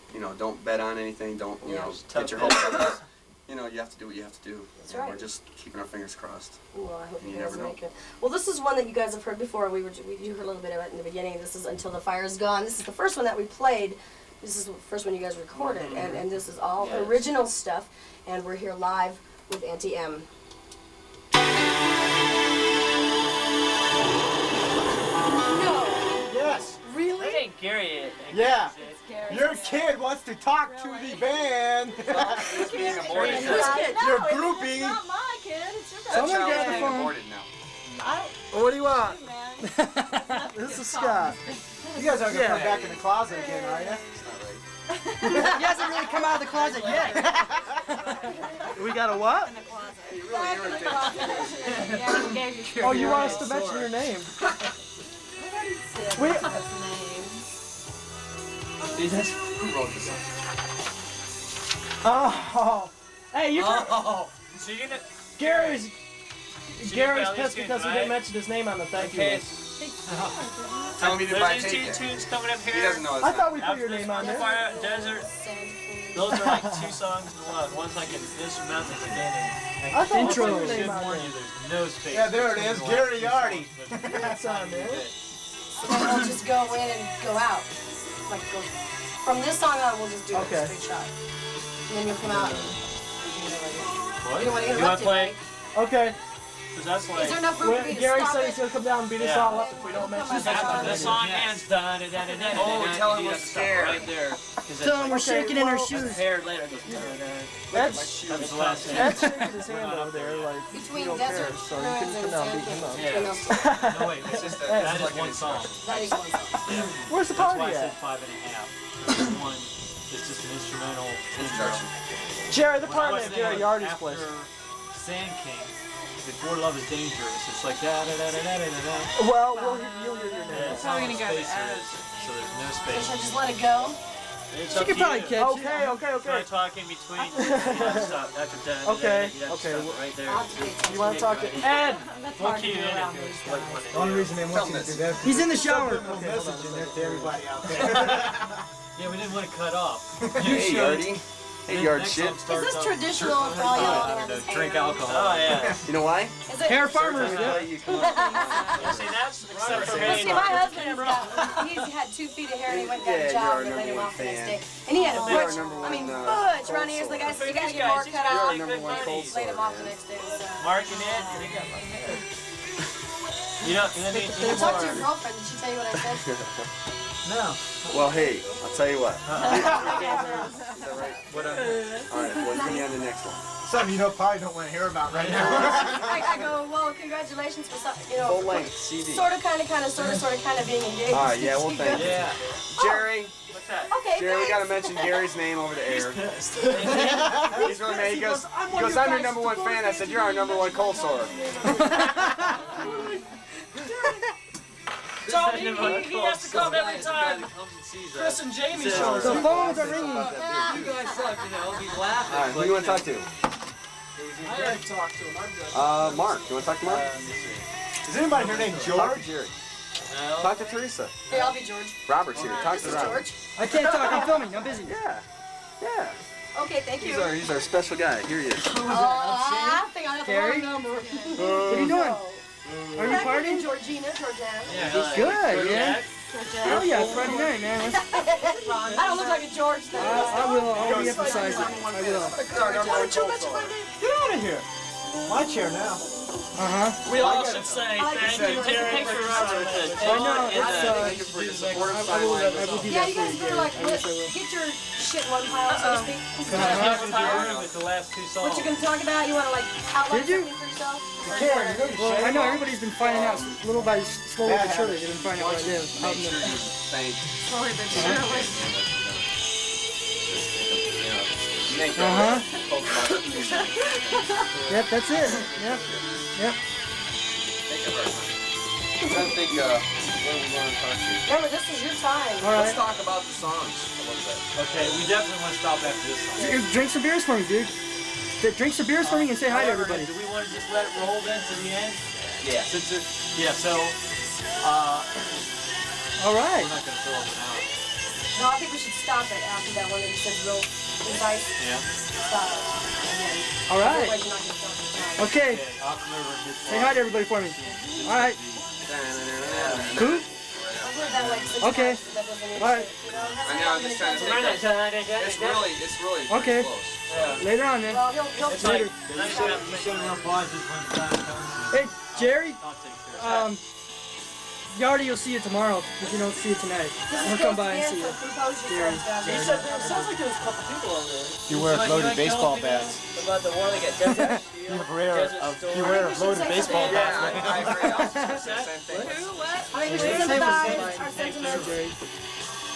[SPEAKER 3] bet on anything. Don't
[SPEAKER 2] Yeah.
[SPEAKER 3] get your hopes up. You have to do what you have to do.
[SPEAKER 2] That's
[SPEAKER 3] And
[SPEAKER 2] right.
[SPEAKER 3] We're just keeping our fingers crossed.
[SPEAKER 2] Well, I hope
[SPEAKER 3] You
[SPEAKER 2] you guys
[SPEAKER 3] never know.
[SPEAKER 2] make it. Well, this is one that you guys have heard before. You heard a little bit of it in the beginning. This is Until the Fire's Gone. This is the first one that we played. This is the first one you guys recorded, and this is all
[SPEAKER 6] Yes.
[SPEAKER 2] original stuff. And we're here live with Auntie M. No,
[SPEAKER 7] Yes.
[SPEAKER 6] I
[SPEAKER 2] really?
[SPEAKER 6] think Gary.
[SPEAKER 7] Yeah.
[SPEAKER 6] Gary.
[SPEAKER 7] Your kid wants to talk to the band.
[SPEAKER 3] It's being aborted.
[SPEAKER 2] Who's
[SPEAKER 3] now.
[SPEAKER 2] kid?
[SPEAKER 7] Your
[SPEAKER 2] No,
[SPEAKER 7] groupie.
[SPEAKER 2] It's not my kid. It's your
[SPEAKER 3] That
[SPEAKER 8] Someone
[SPEAKER 3] child's
[SPEAKER 8] grab the
[SPEAKER 3] being
[SPEAKER 8] phone.
[SPEAKER 3] aborted now.
[SPEAKER 8] What do you want?
[SPEAKER 2] man.
[SPEAKER 8] This is Scott.
[SPEAKER 7] You guys aren't gonna
[SPEAKER 8] Yeah.
[SPEAKER 7] come back in the closet again, are you?
[SPEAKER 3] It's not right.
[SPEAKER 8] He hasn't really come out of the closet yet. We got a what?
[SPEAKER 3] You really irritate.
[SPEAKER 8] Oh, you want us to mention your name? We.
[SPEAKER 3] Who wrote this song?
[SPEAKER 8] Oh. Hey, you.
[SPEAKER 6] So you're gonna.
[SPEAKER 8] Gary's. Gary's
[SPEAKER 6] Valley's
[SPEAKER 8] pissed
[SPEAKER 6] good,
[SPEAKER 8] because we
[SPEAKER 6] right?
[SPEAKER 8] didn't mention his name on the thank you
[SPEAKER 6] Okay.
[SPEAKER 8] list.
[SPEAKER 3] Tell me to buy
[SPEAKER 6] There's
[SPEAKER 3] tape.
[SPEAKER 6] these two tunes coming up here.
[SPEAKER 3] He doesn't know his
[SPEAKER 8] I
[SPEAKER 3] name.
[SPEAKER 8] thought we put
[SPEAKER 6] After
[SPEAKER 8] your
[SPEAKER 6] this
[SPEAKER 8] name on there.
[SPEAKER 6] Fire Desert. Those are like two songs in one. One's like an instrumental beginning.
[SPEAKER 8] I thought we Intro. put your
[SPEAKER 6] Should
[SPEAKER 8] name on
[SPEAKER 6] warn
[SPEAKER 8] there.
[SPEAKER 6] you, there's no space.
[SPEAKER 7] Yeah, there it is,
[SPEAKER 6] between the
[SPEAKER 7] Gary
[SPEAKER 6] last two
[SPEAKER 7] Yardy.
[SPEAKER 6] songs, but
[SPEAKER 8] That's on there.
[SPEAKER 2] So then we'll just go in and go out. Like go from this song on, we'll just do
[SPEAKER 7] Okay.
[SPEAKER 2] a straight shot. And then you'll come out and do whatever you
[SPEAKER 9] What?
[SPEAKER 2] You don't want to
[SPEAKER 9] You
[SPEAKER 2] interrupt
[SPEAKER 9] wanna play?
[SPEAKER 7] Okay.
[SPEAKER 9] Because that's like.
[SPEAKER 2] Is there enough room for me to
[SPEAKER 7] Gary
[SPEAKER 2] stop
[SPEAKER 7] said
[SPEAKER 2] it?
[SPEAKER 7] he's gonna come down and beat us
[SPEAKER 9] Yeah.
[SPEAKER 7] all up if we don't mention
[SPEAKER 2] After
[SPEAKER 9] After the song ends, done.
[SPEAKER 3] Oh, tell him we're scared.
[SPEAKER 9] Right there.
[SPEAKER 6] Tell him we're shaking in our shoes.
[SPEAKER 9] Paired later.
[SPEAKER 7] That's
[SPEAKER 9] That's the last thing.
[SPEAKER 7] That's shaking his hand over there like you
[SPEAKER 2] Between
[SPEAKER 7] don't care,
[SPEAKER 2] desert
[SPEAKER 7] so you
[SPEAKER 2] ruins
[SPEAKER 7] can come
[SPEAKER 2] and
[SPEAKER 7] down
[SPEAKER 2] sand
[SPEAKER 7] and beat him up.
[SPEAKER 2] canyons.
[SPEAKER 9] Yeah.
[SPEAKER 2] Between those-
[SPEAKER 9] No, wait. It's just that is one song.
[SPEAKER 2] That is one song.
[SPEAKER 7] Where's the
[SPEAKER 9] That's
[SPEAKER 7] party
[SPEAKER 9] why I said
[SPEAKER 7] at?
[SPEAKER 9] 5.5. This one is just an instrumental.
[SPEAKER 3] Introduction.
[SPEAKER 7] Jerry, the party
[SPEAKER 9] What's
[SPEAKER 7] at
[SPEAKER 9] the
[SPEAKER 7] Jerry
[SPEAKER 9] name?
[SPEAKER 7] Yardy's
[SPEAKER 9] After
[SPEAKER 7] place.
[SPEAKER 9] Sand King, Before Love is Dangerous, it's like da da da da da da da.
[SPEAKER 7] Well, you'll hear your
[SPEAKER 9] Yeah,
[SPEAKER 7] name.
[SPEAKER 9] it's not spacers, so there's no
[SPEAKER 2] Should
[SPEAKER 9] space.
[SPEAKER 2] I just let it go?
[SPEAKER 9] It's
[SPEAKER 6] She
[SPEAKER 9] up
[SPEAKER 6] could
[SPEAKER 9] to
[SPEAKER 6] probably
[SPEAKER 9] you.
[SPEAKER 6] catch
[SPEAKER 7] Okay, okay,
[SPEAKER 9] Should I
[SPEAKER 7] okay.
[SPEAKER 9] talk in between? Stop. After da, da,
[SPEAKER 7] Okay,
[SPEAKER 9] da, da, da,
[SPEAKER 7] okay,
[SPEAKER 9] stop
[SPEAKER 7] well-
[SPEAKER 9] right there.
[SPEAKER 2] I'll have to take
[SPEAKER 7] You want to talk to
[SPEAKER 9] Right.
[SPEAKER 7] Ed?
[SPEAKER 9] We'll keep it in if you just like one.
[SPEAKER 7] The only reason they want you to do that is
[SPEAKER 6] He's in the shower.
[SPEAKER 7] message in there to everybody out there.
[SPEAKER 9] Yeah, we didn't want to cut off.
[SPEAKER 3] Hey, Yardy. Hey, yard
[SPEAKER 9] Next
[SPEAKER 3] shit.
[SPEAKER 9] song
[SPEAKER 2] Is
[SPEAKER 9] starts
[SPEAKER 2] this
[SPEAKER 9] off-
[SPEAKER 2] traditional for all y'all that have
[SPEAKER 9] Drink
[SPEAKER 2] hair?
[SPEAKER 9] alcohol. Oh yeah.
[SPEAKER 3] You know why?
[SPEAKER 2] Is it?
[SPEAKER 6] Hair farmers.
[SPEAKER 3] That's why you come up.
[SPEAKER 9] Yeah, see, that's except for
[SPEAKER 2] Well,
[SPEAKER 9] me.
[SPEAKER 2] see, my husband, he's had 2 feet of hair and he went and got
[SPEAKER 3] Yeah,
[SPEAKER 2] a job
[SPEAKER 3] you're
[SPEAKER 2] and
[SPEAKER 3] our
[SPEAKER 2] laid him
[SPEAKER 3] number
[SPEAKER 2] off the
[SPEAKER 3] one
[SPEAKER 2] next
[SPEAKER 3] fan.
[SPEAKER 2] day. And he had a
[SPEAKER 3] You're our
[SPEAKER 2] butch,
[SPEAKER 3] number
[SPEAKER 2] I mean,
[SPEAKER 3] one,
[SPEAKER 2] butch
[SPEAKER 3] cold
[SPEAKER 2] around here. So the guy said, you
[SPEAKER 9] These
[SPEAKER 2] gotta get
[SPEAKER 9] guys,
[SPEAKER 2] more
[SPEAKER 9] these
[SPEAKER 2] cut
[SPEAKER 9] guys
[SPEAKER 2] out.
[SPEAKER 9] are
[SPEAKER 3] number one
[SPEAKER 9] good
[SPEAKER 3] cold
[SPEAKER 9] buddies.
[SPEAKER 2] Laid him off
[SPEAKER 3] sore,
[SPEAKER 2] the next day. So.
[SPEAKER 9] Mark and Ed, they got long hair. You know, and then
[SPEAKER 2] I talked to your girlfriend. Did she tell you what I said?
[SPEAKER 9] No.
[SPEAKER 3] Well, hey, I'll tell you what. Is
[SPEAKER 2] I
[SPEAKER 3] that right?
[SPEAKER 9] What
[SPEAKER 3] All right, well, give me on the next one.
[SPEAKER 7] Something you probably don't want to hear about right now.
[SPEAKER 2] go, well, congratulations for something, you
[SPEAKER 3] Full
[SPEAKER 2] know,
[SPEAKER 3] length CD.
[SPEAKER 2] sort of, kind of being engaged.
[SPEAKER 3] All right, yeah, well, thank you.
[SPEAKER 9] Yeah.
[SPEAKER 3] Jerry,
[SPEAKER 9] What's that?
[SPEAKER 2] Okay,
[SPEAKER 3] Jerry, we
[SPEAKER 2] thanks.
[SPEAKER 3] gotta mention Gary's name over the air. He's really mad. He goes, I'm your number one fan. I said, you're our number one cold sore.
[SPEAKER 4] So he has to come every time Chris and Jamie show us.
[SPEAKER 6] The phones are ringing.
[SPEAKER 9] You guys suck, you know, he's laughing.
[SPEAKER 3] All right, who do you want to talk to?
[SPEAKER 4] I already talked to him. I'm good.
[SPEAKER 3] Mark. You want to talk to Mark?
[SPEAKER 7] Is anybody here named
[SPEAKER 3] Talk to
[SPEAKER 7] George?
[SPEAKER 3] Jerry.
[SPEAKER 9] No.
[SPEAKER 3] Talk to Teresa.
[SPEAKER 2] Hey, I'll be George.
[SPEAKER 3] Robert's here. Talk
[SPEAKER 2] This
[SPEAKER 3] to
[SPEAKER 2] is
[SPEAKER 3] Robert.
[SPEAKER 2] George.
[SPEAKER 6] I can't talk. I'm filming. I'm busy.
[SPEAKER 3] Yeah. Yeah.
[SPEAKER 2] Okay, thank you.
[SPEAKER 3] He's our special guy. Here he is.
[SPEAKER 2] I think I got the
[SPEAKER 6] Gary?
[SPEAKER 2] wrong number.
[SPEAKER 6] What are you doing? Are you partying?
[SPEAKER 2] Georgina.
[SPEAKER 9] Yeah,
[SPEAKER 6] Good, yeah. Oh yeah, Friday night, man. Let's,
[SPEAKER 2] I don't look like a George though.
[SPEAKER 6] I'll re-emphasize it. I will.
[SPEAKER 7] Get out of here. My chair now.
[SPEAKER 4] We all should say thank you, Jerry, for running with it.
[SPEAKER 6] I know,
[SPEAKER 3] Thank you
[SPEAKER 6] it's,
[SPEAKER 3] for your support of
[SPEAKER 6] I
[SPEAKER 3] sign
[SPEAKER 6] will
[SPEAKER 3] language.
[SPEAKER 6] do
[SPEAKER 2] Yeah,
[SPEAKER 6] that
[SPEAKER 2] you
[SPEAKER 6] for
[SPEAKER 2] guys
[SPEAKER 6] you,
[SPEAKER 2] better
[SPEAKER 6] Gary.
[SPEAKER 2] like
[SPEAKER 6] I wish I will.
[SPEAKER 2] get your shit in one pile, so to speak.
[SPEAKER 9] with the last two songs.
[SPEAKER 2] What you gonna talk about? You wanna like outline
[SPEAKER 6] Did you?
[SPEAKER 2] something for yourself?
[SPEAKER 6] Well, I know everybody's been finding out little by slowly but surely. They've been finding out what I do. Out in the-
[SPEAKER 3] Thank you.
[SPEAKER 2] Slowly but surely.
[SPEAKER 3] Make that
[SPEAKER 6] Yep, that's it. Yep. Yep.
[SPEAKER 3] I'm trying to think what we want to talk to.
[SPEAKER 2] Remember, this is your time.
[SPEAKER 6] All
[SPEAKER 3] Let's
[SPEAKER 6] right.
[SPEAKER 3] talk about the songs a little bit.
[SPEAKER 9] Okay, we definitely want to stop after this song.
[SPEAKER 6] Drink some beers for me, dude. Drink some beers for me and say hi to
[SPEAKER 9] However,
[SPEAKER 6] everybody.
[SPEAKER 9] Do we want to just let it roll then to the end?
[SPEAKER 3] Yeah.
[SPEAKER 9] Since it, yeah, so
[SPEAKER 6] All right.
[SPEAKER 9] we're not going to fill up an hour.
[SPEAKER 2] No, I think we should stop it after that one that you said real concise.
[SPEAKER 9] Yeah.
[SPEAKER 2] Stop it. Again.
[SPEAKER 6] All right.
[SPEAKER 2] Otherwise you're not gonna stop the time.
[SPEAKER 6] Okay.
[SPEAKER 9] Okay, I'll come over and get
[SPEAKER 6] Say hi to everybody for me. All right. Who?
[SPEAKER 2] I've heard that like 6
[SPEAKER 6] Okay.
[SPEAKER 2] times, but that doesn't mean
[SPEAKER 6] All right.
[SPEAKER 2] shit, you know? That's
[SPEAKER 3] I
[SPEAKER 2] not
[SPEAKER 3] know, I'm
[SPEAKER 2] gonna
[SPEAKER 3] just trying to
[SPEAKER 2] come
[SPEAKER 3] think. It's really
[SPEAKER 6] Okay.
[SPEAKER 3] close.
[SPEAKER 6] Later on then.
[SPEAKER 2] Well, he'll
[SPEAKER 9] It's like,
[SPEAKER 6] Later.
[SPEAKER 9] you should run pauses when the time comes.
[SPEAKER 6] Hey, Jerry.
[SPEAKER 9] I'll take care of
[SPEAKER 6] Yardy, you'll see you tomorrow if you don't see it tonight. We'll come by and see you.
[SPEAKER 2] Gary.
[SPEAKER 4] He said there sounds like there was a couple people over there.
[SPEAKER 7] You wear loaded baseball bats.
[SPEAKER 4] About the one that got desert.
[SPEAKER 7] You wear loaded baseball
[SPEAKER 3] Yeah,
[SPEAKER 7] bats.
[SPEAKER 3] I agree. I was just going to say the same thing.
[SPEAKER 2] I think we should sympathize our sentiments.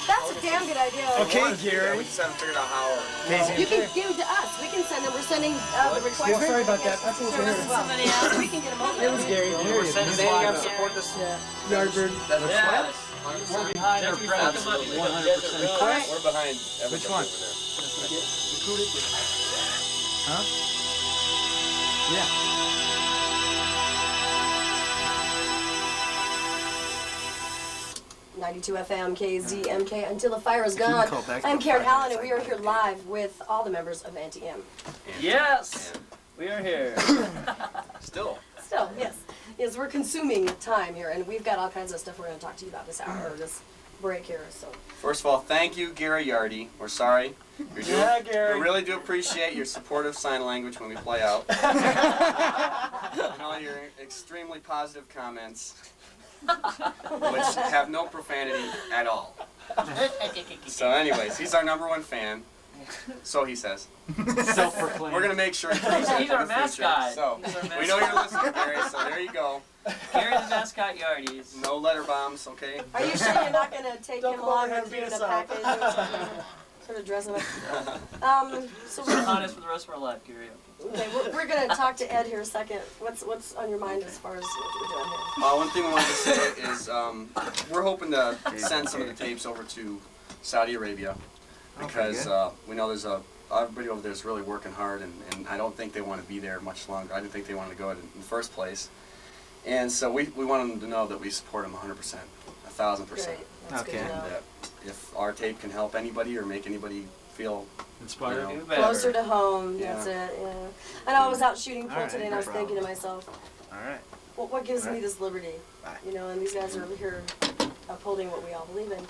[SPEAKER 2] That's a damn good idea.
[SPEAKER 7] Okay,
[SPEAKER 3] Yeah,
[SPEAKER 7] Gary.
[SPEAKER 3] we just haven't figured out how.
[SPEAKER 2] You can give them to us. We can send them. We're sending the request.
[SPEAKER 6] Yeah, sorry about that. That's what was
[SPEAKER 2] Service
[SPEAKER 6] weird.
[SPEAKER 2] as well. Somebody else. We can get them over.
[SPEAKER 6] It was Gary.
[SPEAKER 3] We're sending them to support this.
[SPEAKER 6] Yardbird.
[SPEAKER 3] That's
[SPEAKER 9] Yeah. We're behind our press. 100%.
[SPEAKER 2] All right.
[SPEAKER 3] We're behind everybody
[SPEAKER 7] Which one?
[SPEAKER 3] over there.
[SPEAKER 7] Huh? Yeah.
[SPEAKER 2] 92 FM, KZMK, Until the Fire is Gone. I'm Karen Allen, and we are here live with all the members of Anti-M.
[SPEAKER 9] Yes, we are here.
[SPEAKER 3] Still.
[SPEAKER 2] Still, yes. Yes, we're consuming time here, and we've got all kinds of stuff we're going to talk to you about this hour, or this break here. So.
[SPEAKER 3] First of all, thank you, Gary Yardy. We're sorry.
[SPEAKER 4] Gary.
[SPEAKER 3] We really do appreciate your supportive sign language when we play out. And all your extremely positive comments, which have no profanity at all. So anyways, he's our #1 fan. So he says.
[SPEAKER 7] Self-proclaimed.
[SPEAKER 3] We're going to make sure he proves it
[SPEAKER 6] He's
[SPEAKER 3] in
[SPEAKER 6] our
[SPEAKER 3] the future.
[SPEAKER 6] mascot.
[SPEAKER 3] So,
[SPEAKER 6] He's our
[SPEAKER 3] we know
[SPEAKER 6] mascot.
[SPEAKER 3] you're listening, Gary, so there you go.
[SPEAKER 6] Gary the mascot Yardies.
[SPEAKER 3] No letter bombs, okay?
[SPEAKER 2] Are you sure you're not going to take
[SPEAKER 4] Don't
[SPEAKER 2] him
[SPEAKER 4] come over
[SPEAKER 2] along
[SPEAKER 4] here
[SPEAKER 2] and
[SPEAKER 4] and
[SPEAKER 2] give
[SPEAKER 4] beat
[SPEAKER 2] him
[SPEAKER 4] us
[SPEAKER 2] a
[SPEAKER 4] up.
[SPEAKER 2] package or something? Sort of dress him up. So
[SPEAKER 6] We're on us for the rest of our life, Gary.
[SPEAKER 2] okay, we're going to talk to Ed here a second. What's on your mind as far as what we're doing here?
[SPEAKER 3] One thing we wanted to say is we're hoping to send some of the tapes over to Saudi Arabia because we know there's everybody over there is really working hard, and I don't think they want to be there much longer. I didn't think they wanted to go in the first place. And so we want them to know that we support them 100%, 1,000%.
[SPEAKER 2] Great. That's good to
[SPEAKER 3] And
[SPEAKER 2] know.
[SPEAKER 3] that if our tape can help anybody or make anybody feel
[SPEAKER 8] Inspired.
[SPEAKER 3] you know,
[SPEAKER 2] Closer to home,
[SPEAKER 3] Yeah.
[SPEAKER 2] that's it, yeah. I know I was out shooting pool
[SPEAKER 7] Alright,
[SPEAKER 2] today and
[SPEAKER 7] no
[SPEAKER 2] I was thinking to
[SPEAKER 7] problem.
[SPEAKER 2] myself,
[SPEAKER 7] Alright.
[SPEAKER 2] well, what gives me
[SPEAKER 7] Alright.
[SPEAKER 2] this liberty?
[SPEAKER 7] Bye.
[SPEAKER 2] You know, and these guys are here upholding what we all believe in.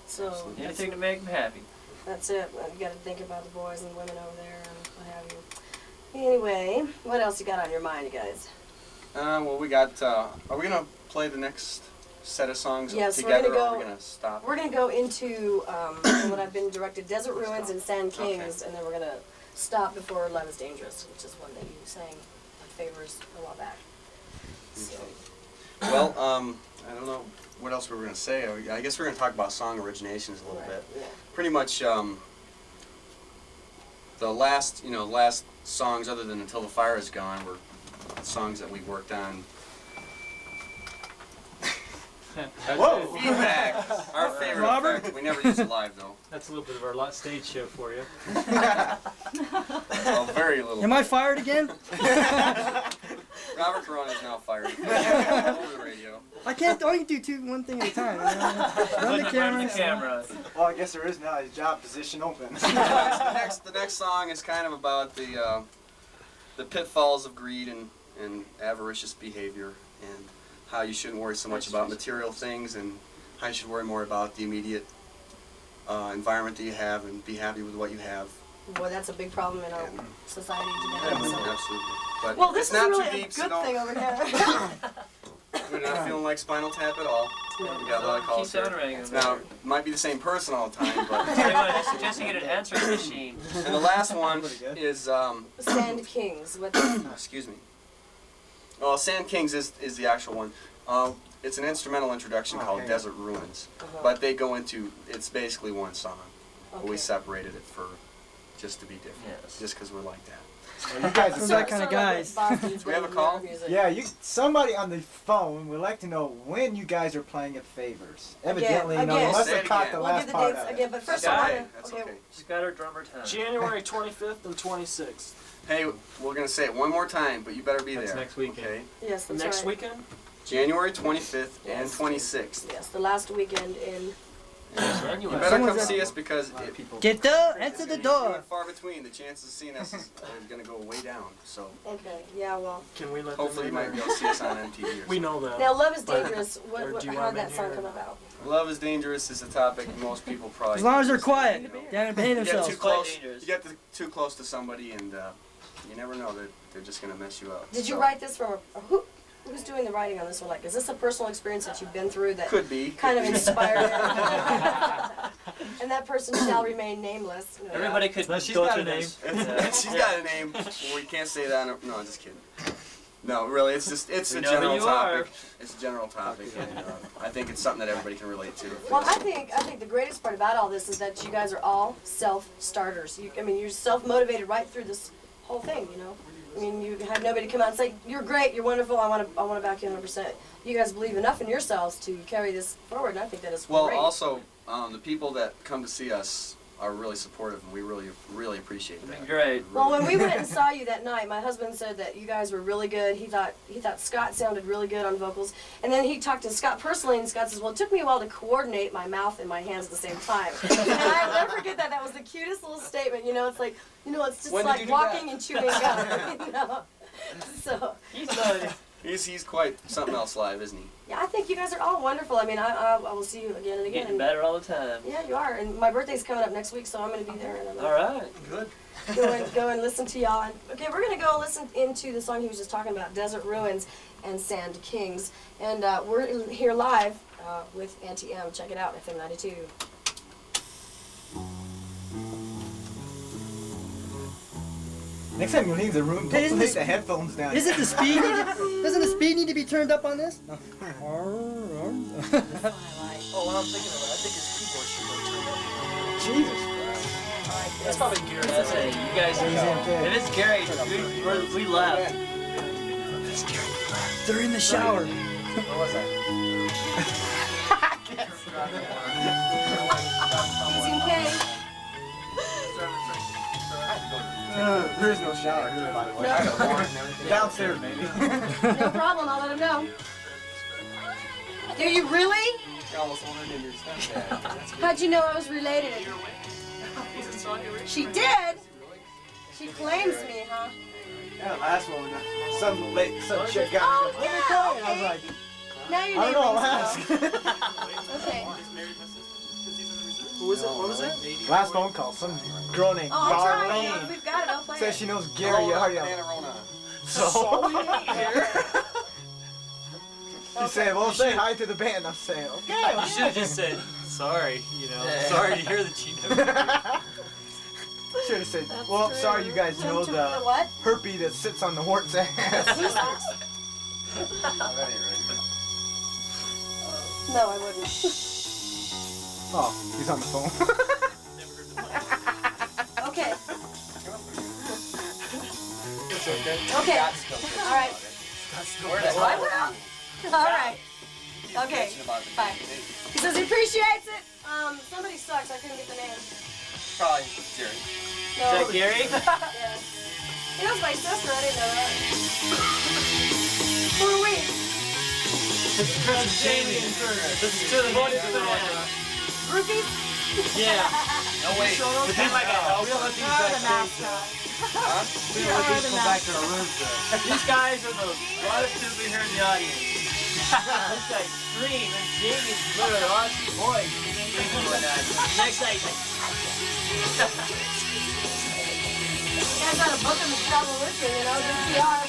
[SPEAKER 2] So,
[SPEAKER 6] Anything to make them happy.
[SPEAKER 2] that's it. You gotta think about the boys and women over there and what have you. Anyway, what else you got on your mind, you guys?
[SPEAKER 3] well, we got, are we going to play the next set of songs
[SPEAKER 2] Yes, we're
[SPEAKER 3] together,
[SPEAKER 2] gonna
[SPEAKER 3] or are
[SPEAKER 2] go-
[SPEAKER 3] we going to stop?
[SPEAKER 2] We're gonna go into what I've been directed, Desert Ruins and Sand Kings, and then we're gonna stop before Love is Dangerous, which is one that you sang on favors a while back. So,
[SPEAKER 3] Well, I don't know what else we were going to say. I guess we're going to talk about song originations a little
[SPEAKER 2] right,
[SPEAKER 3] bit.
[SPEAKER 2] yeah.
[SPEAKER 3] Pretty much the last songs other than Until the Fire Is Gone were songs that we worked on.
[SPEAKER 7] Whoa!
[SPEAKER 3] Feedback, our favorite
[SPEAKER 7] Robert?
[SPEAKER 3] effect. We never use it live though.
[SPEAKER 9] That's a little bit of our stage show for you.
[SPEAKER 3] Well, very little.
[SPEAKER 10] Am I fired again?
[SPEAKER 3] Robert Korona is now fired. Over the radio.
[SPEAKER 10] I can't only do one thing at a time. Run the camera.
[SPEAKER 6] camera.
[SPEAKER 7] Well, I guess there is now a job position open.
[SPEAKER 3] The next song is kind of about the pitfalls of greed and avaricious behavior, and how you shouldn't worry so much about material things, and how you should worry more about the immediate environment that you have, and be happy with what you have.
[SPEAKER 2] Boy, that's a big problem in our
[SPEAKER 3] And-
[SPEAKER 2] society today.
[SPEAKER 3] Absolutely.
[SPEAKER 2] So.
[SPEAKER 3] But
[SPEAKER 2] Well, this
[SPEAKER 3] it's not
[SPEAKER 2] is really
[SPEAKER 3] too
[SPEAKER 2] a
[SPEAKER 3] deep, so
[SPEAKER 2] good
[SPEAKER 3] don't,
[SPEAKER 2] thing over here.
[SPEAKER 3] we're not feeling like Spinal Tap at all. We got a lot of calls
[SPEAKER 6] Keep on
[SPEAKER 3] here.
[SPEAKER 6] ringing.
[SPEAKER 3] Now, it might be the same person all the time, but...
[SPEAKER 6] I suggest you get an answering machine.
[SPEAKER 3] And the last one is,
[SPEAKER 2] Sand Kings. What?
[SPEAKER 3] excuse me. Well, Sand Kings is the actual one. It's an instrumental introduction called
[SPEAKER 7] Okay.
[SPEAKER 3] Desert Ruins, but they go into, it's basically one song. But we
[SPEAKER 2] Okay.
[SPEAKER 3] separated it for, just to be different,
[SPEAKER 6] Yes.
[SPEAKER 3] just because we're like that.
[SPEAKER 7] Well, you guys
[SPEAKER 10] From
[SPEAKER 7] are
[SPEAKER 10] that kind of guys.
[SPEAKER 3] Do we have a call?
[SPEAKER 7] Yeah, somebody on the phone would like to know when you guys are playing at Favors. Evidently, you know,
[SPEAKER 2] again.
[SPEAKER 7] you must
[SPEAKER 3] Say
[SPEAKER 7] have
[SPEAKER 3] it
[SPEAKER 7] caught
[SPEAKER 3] again.
[SPEAKER 7] the
[SPEAKER 2] We'll
[SPEAKER 7] last
[SPEAKER 2] give the
[SPEAKER 7] part
[SPEAKER 2] dates
[SPEAKER 7] of it.
[SPEAKER 2] again, but first
[SPEAKER 3] That's
[SPEAKER 2] I
[SPEAKER 3] okay.
[SPEAKER 2] want
[SPEAKER 3] That's
[SPEAKER 2] to.
[SPEAKER 3] okay.
[SPEAKER 6] She's got her drummer time.
[SPEAKER 8] January 25th and 26th.
[SPEAKER 3] Hey, we're going to say it one more time, but you better be
[SPEAKER 9] That's
[SPEAKER 3] there.
[SPEAKER 9] next weekend.
[SPEAKER 3] Okay?
[SPEAKER 2] Yes, that's
[SPEAKER 8] Next
[SPEAKER 2] right.
[SPEAKER 8] weekend?
[SPEAKER 3] January 25th and
[SPEAKER 2] Yes.
[SPEAKER 3] 26th.
[SPEAKER 2] Yes, the last weekend in.
[SPEAKER 3] You
[SPEAKER 8] January.
[SPEAKER 3] better
[SPEAKER 10] Someone's
[SPEAKER 3] come
[SPEAKER 10] at-
[SPEAKER 3] see us because
[SPEAKER 10] Get the enter the
[SPEAKER 3] few
[SPEAKER 10] door.
[SPEAKER 3] and far between. The chances of seeing us is going to go way down. So
[SPEAKER 2] Okay, yeah, well.
[SPEAKER 8] Can we let
[SPEAKER 3] hopefully you
[SPEAKER 8] them
[SPEAKER 3] might
[SPEAKER 8] in?
[SPEAKER 3] be able to see us on MTV. Or
[SPEAKER 8] We
[SPEAKER 3] something.
[SPEAKER 8] know that.
[SPEAKER 2] Now, Love is
[SPEAKER 8] But-
[SPEAKER 2] Dangerous.
[SPEAKER 8] or do you
[SPEAKER 2] How
[SPEAKER 8] want
[SPEAKER 2] did
[SPEAKER 8] them
[SPEAKER 2] that song
[SPEAKER 8] here?
[SPEAKER 2] come about?
[SPEAKER 3] Love is dangerous is a topic most people probably.
[SPEAKER 10] As long as they're quiet,
[SPEAKER 3] You know.
[SPEAKER 10] they're gonna behave
[SPEAKER 3] You get
[SPEAKER 10] themselves.
[SPEAKER 3] too
[SPEAKER 6] Quite
[SPEAKER 3] close.
[SPEAKER 6] dangerous.
[SPEAKER 3] You get too close to somebody, and you never know that they're just going to mess you up.
[SPEAKER 2] Did you
[SPEAKER 3] So,
[SPEAKER 2] write this from who's doing the writing on this one? Like, is this a personal experience that you've been through that
[SPEAKER 3] Could be.
[SPEAKER 2] kind of
[SPEAKER 3] could be.
[SPEAKER 2] inspired it? And that person shall remain nameless. You know.
[SPEAKER 6] Everybody could
[SPEAKER 9] No, she's
[SPEAKER 6] go
[SPEAKER 9] got
[SPEAKER 6] through
[SPEAKER 9] a name.
[SPEAKER 6] this.
[SPEAKER 3] She's got a name. Well, we can't say that. No, I'm just kidding. No, really, it's
[SPEAKER 6] We
[SPEAKER 3] a
[SPEAKER 6] know who
[SPEAKER 3] general
[SPEAKER 6] you
[SPEAKER 3] topic.
[SPEAKER 6] are.
[SPEAKER 3] It's a general topic, and I think it's something that everybody can relate to.
[SPEAKER 2] Well, I think the greatest part about all this is that you guys are all self-starters. You're self-motivated right through this whole thing. You know, I mean, you have nobody come out and say you're great, you're wonderful. I want to back you 100%. You guys believe enough in yourselves to carry this forward, and I think that is
[SPEAKER 3] Well,
[SPEAKER 2] great.
[SPEAKER 3] also, the people that come to see us are really supportive, and we really, really appreciate that.
[SPEAKER 6] Great.
[SPEAKER 2] Well, when we went and saw you that night, my husband said that you guys were really good. He thought Scott sounded really good on vocals, and then he talked to Scott personally, and Scott says, "Well, it took me a while to coordinate my mouth and my hands at the same time." And I'll never forget that. That was the cutest little statement. You know, it's like, it's just
[SPEAKER 3] When did you
[SPEAKER 2] like
[SPEAKER 3] do
[SPEAKER 2] walking
[SPEAKER 3] that?
[SPEAKER 2] and chewing gum. You know? So
[SPEAKER 6] He's
[SPEAKER 3] He's quite something else live, isn't he?
[SPEAKER 2] Yeah, I think you guys are all wonderful. I mean, I will see you again and again.
[SPEAKER 6] Getting better all the time.
[SPEAKER 2] Yeah, you are. And my birthday's coming up next week, so I'm going to be there. And I'm
[SPEAKER 6] All right.
[SPEAKER 3] Good.
[SPEAKER 2] go and listen to y'all. And, okay, we're going to go listen into the song he was just talking about, Desert Ruins and Sand Kings. And we're here live with Auntie M. Check it out, FM 92.
[SPEAKER 7] Next time you leave the room, don't take the headphones down.
[SPEAKER 10] Isn't the speed doesn't the speed need to be turned up on this?
[SPEAKER 6] Oh, well, I'm thinking of it. I think his keyboard should be turned up.
[SPEAKER 7] Jesus.
[SPEAKER 6] That's probably Gary. That's it. You guys
[SPEAKER 7] He's in bed.
[SPEAKER 6] If it's Gary, we left.
[SPEAKER 10] They're in the shower.
[SPEAKER 3] What was that?
[SPEAKER 2] KZMK.
[SPEAKER 7] There is no shower here, by the way. I got a warrant and everything. Downstairs, maybe.
[SPEAKER 2] No problem, I'll let him know. Do you really?
[SPEAKER 3] You almost wanted in your stepdad.
[SPEAKER 2] How'd you know I was related? She did? She claims me, huh?
[SPEAKER 7] Yeah, last one. Some chick got
[SPEAKER 2] Oh,
[SPEAKER 7] me. Let me
[SPEAKER 2] yeah,
[SPEAKER 7] call you. I was
[SPEAKER 2] okay.
[SPEAKER 7] like,
[SPEAKER 2] Now your
[SPEAKER 7] I
[SPEAKER 2] name
[SPEAKER 7] don't know, I'll
[SPEAKER 2] rings a bell.
[SPEAKER 7] ask.
[SPEAKER 2] Okay.
[SPEAKER 8] Who was it? What was it?
[SPEAKER 7] Last phone call, some girl named
[SPEAKER 2] Oh, I'm sorry.
[SPEAKER 7] Darlene.
[SPEAKER 2] We've got it. I'll play
[SPEAKER 7] Says
[SPEAKER 2] it.
[SPEAKER 7] she knows Gary.
[SPEAKER 3] Corona,
[SPEAKER 7] Yeah.
[SPEAKER 3] Banana Rona.
[SPEAKER 7] So she said, well, say hi to the band. I'm saying, okay.
[SPEAKER 9] You should have just said, sorry, sorry to hear that you know.
[SPEAKER 7] Should have said, well, I'm sorry you guys know the
[SPEAKER 2] what?
[SPEAKER 7] herpy that sits on the wart's ass.
[SPEAKER 2] No, I wouldn't.
[SPEAKER 7] Oh, he's on the phone.
[SPEAKER 2] Okay.
[SPEAKER 3] It's okay.
[SPEAKER 2] Okay.
[SPEAKER 3] Scott's still pissed
[SPEAKER 2] All right.
[SPEAKER 3] Where the hell?
[SPEAKER 2] All right. Okay.
[SPEAKER 3] Bitching about the
[SPEAKER 2] Bye.
[SPEAKER 3] date.
[SPEAKER 2] He says he appreciates it. Somebody sucks. I couldn't get the name.
[SPEAKER 3] Probably Jerry.
[SPEAKER 2] No.
[SPEAKER 6] Is that Gary?
[SPEAKER 2] Yeah. He knows my sister. I didn't know that. Who are we?
[SPEAKER 9] This is Chris and Jamie. This is to the voice of the band.
[SPEAKER 2] Groupies?
[SPEAKER 9] Yeah.
[SPEAKER 3] No way.
[SPEAKER 9] Pretend like I help. We don't let these backstage.
[SPEAKER 3] Huh?
[SPEAKER 9] We don't let these go back to our rooms. These guys are the loudest people we hear in the audience.
[SPEAKER 6] This guy screams and Jamie's literally lost his voice. Next night he's like,
[SPEAKER 2] You guys gotta book him to travel with you, you know, do PR.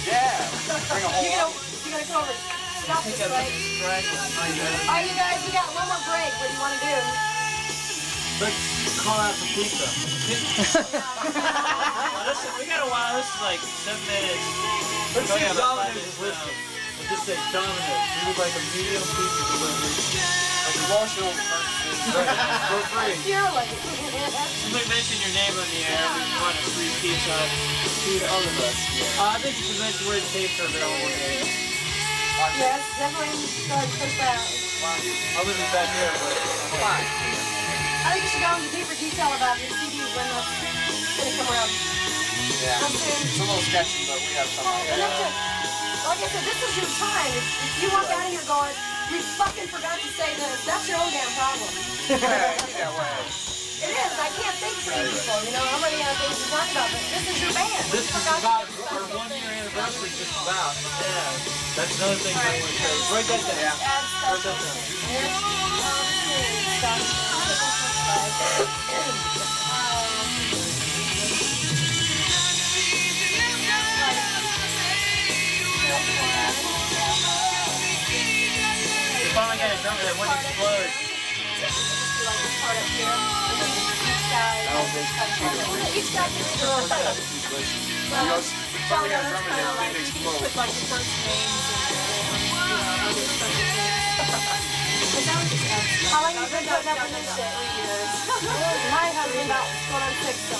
[SPEAKER 3] Yeah. Bring a whole
[SPEAKER 2] You gotta come over and stop this, right? Alright, you guys, we got one more break. What do you want to do?
[SPEAKER 9] Let's call out for pizza.
[SPEAKER 6] listen, we got a while. This is like 7 minutes.
[SPEAKER 9] Let's see if
[SPEAKER 6] about
[SPEAKER 9] Domino's is
[SPEAKER 6] 5 minutes
[SPEAKER 9] listening. Let's just say Domino's. We would like a medium pizza delivery.
[SPEAKER 3] promotional purposes.
[SPEAKER 9] For free.
[SPEAKER 2] You're like,
[SPEAKER 6] Somebody mention your name on the air when you want a free pizza to all of us. I think you should mention where the tapes are available.
[SPEAKER 2] yes, definitely go ahead and push that.
[SPEAKER 9] Other than back there, but
[SPEAKER 3] Fine.
[SPEAKER 2] I think you should go into deeper detail about your CDs when that's gonna come around.
[SPEAKER 3] Yeah.
[SPEAKER 2] Real soon.
[SPEAKER 3] It's a little sketchy, but we have
[SPEAKER 2] Well,
[SPEAKER 3] something.
[SPEAKER 2] and that's it. Like I said, this is your time. If you walk out of here going, we fucking forgot to say this, that's your own damn problem.
[SPEAKER 3] Yeah, way.
[SPEAKER 2] It is. I can't think for you people. You know, I'm running out of things to talk about, but this is your band.
[SPEAKER 9] this is about our 1 year anniversary, just about. Yeah. That's another thing I want to say. Write that down.
[SPEAKER 3] Yeah.
[SPEAKER 2] Add stuff.
[SPEAKER 9] Write that down.
[SPEAKER 6] We finally got a number that wouldn't explode.
[SPEAKER 2] Each guy can read their own thing.
[SPEAKER 3] We finally got a drummer that didn't explode.
[SPEAKER 2] Like your first names How long have you been putting up with this shit? 3 years. My husband about going on 6 so.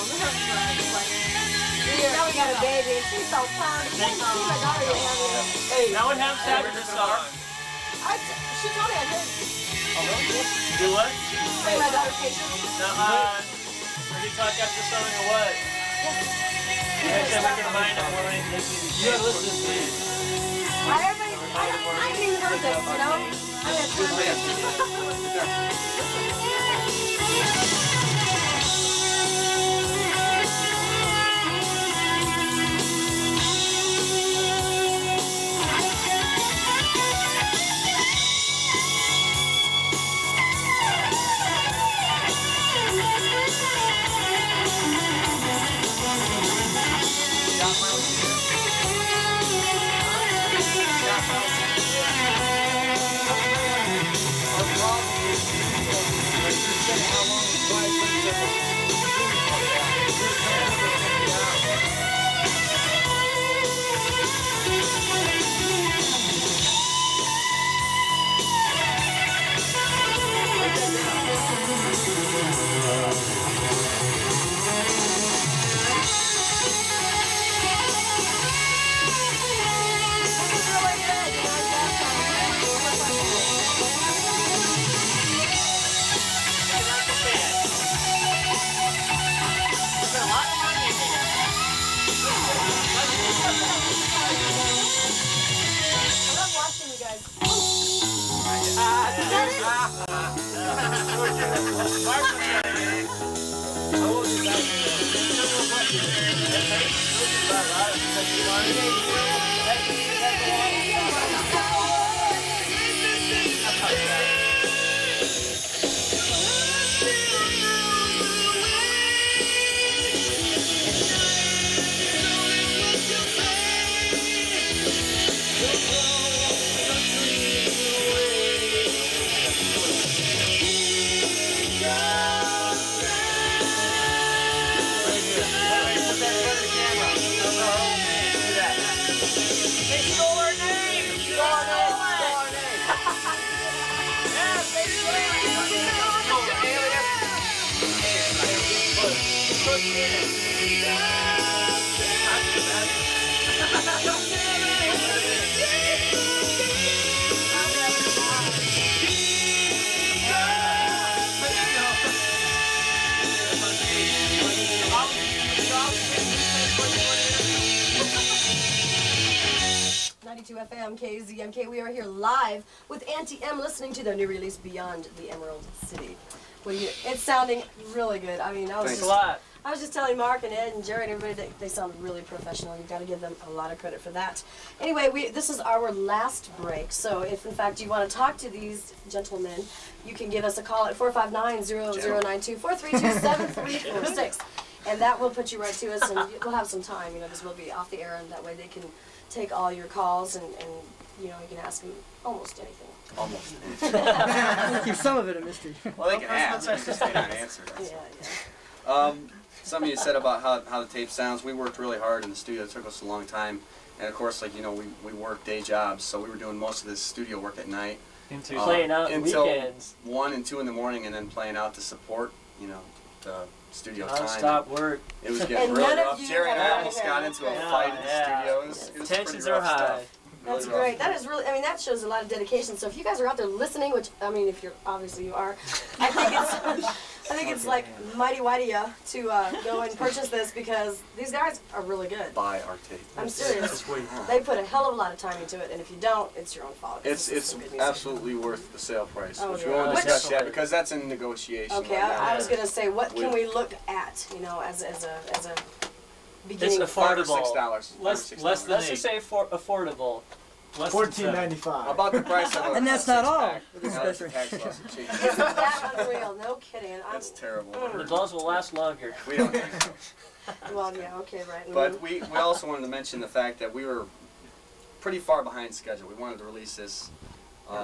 [SPEAKER 2] Now we got a baby and she's so proud. She my daughter didn't have you.
[SPEAKER 6] Hey, no one has to have this song.
[SPEAKER 2] She told me I could.
[SPEAKER 6] Do what?
[SPEAKER 2] Bring my daughter patience.
[SPEAKER 6] Are you talking after the song or what? Next time we can find out what I think
[SPEAKER 9] You gotta listen to this.
[SPEAKER 2] I haven't even heard this, you know? I'm gonna turn FM KZMK. We are here live with Auntie M, listening to their new release, Beyond the Emerald City. It's sounding really good. I mean, I was just telling Mark and Ed and Jerry and everybody that they sound really professional. You've got to give them a lot of credit for that. Anyway, this is our last break. So if, in fact, you want to talk to these gentlemen, you can give us a call at 459-0092, 432-7346. And that will put you right to us, and we'll have some time, because we'll be off the air, and that way they can take all your calls, and you can ask them almost anything.
[SPEAKER 3] Almost.
[SPEAKER 10] Keep some of it a mystery.
[SPEAKER 3] Well, they can ask, just they not answer. Some of you said about how the tape sounds. We worked really hard in the studio. It took us a long time. And of course, we worked day jobs, so we were doing most of this studio work at night.
[SPEAKER 6] Playing out
[SPEAKER 3] until
[SPEAKER 6] weekends.
[SPEAKER 3] 1 and 2 in the morning, and then playing out to support, the studio time.
[SPEAKER 6] Non-stop work.
[SPEAKER 3] It was getting really rough. Jerry and I almost got into a fight in the studio. It was
[SPEAKER 6] Tensions
[SPEAKER 3] pretty
[SPEAKER 6] are
[SPEAKER 3] rough
[SPEAKER 6] high.
[SPEAKER 3] stuff.
[SPEAKER 2] That's great. That is really, that shows a lot of dedication. So if you guys are out there listening, which, if you're, obviously you are, I think it's like mighty whitey to go and purchase this, because these guys are really good.
[SPEAKER 3] Buy our tape.
[SPEAKER 2] I'm serious. They put a hell of a lot of time into it, and if you don't, it's your own fault.
[SPEAKER 3] It's absolutely worth the sale price, which we
[SPEAKER 2] yeah.
[SPEAKER 3] won't discuss yet, because that's in negotiation.
[SPEAKER 2] Okay,
[SPEAKER 3] right now.
[SPEAKER 2] I was gonna say, what can we look at, as a beginning?
[SPEAKER 6] It's affordable.
[SPEAKER 3] $5 or $6.
[SPEAKER 6] Let's just say affordable.
[SPEAKER 7] $14.95.
[SPEAKER 3] About the price of a
[SPEAKER 10] And that's not all.
[SPEAKER 3] six-pack.
[SPEAKER 10] With this
[SPEAKER 3] Now that's
[SPEAKER 10] special-
[SPEAKER 3] tax loss and change.
[SPEAKER 2] Isn't that unreal? No kidding.
[SPEAKER 3] It's terrible.
[SPEAKER 6] The balls will last longer.
[SPEAKER 3] We don't need it.
[SPEAKER 2] Well, yeah, okay, right.
[SPEAKER 3] But we also wanted to mention the fact that we were pretty far behind schedule. We wanted to release this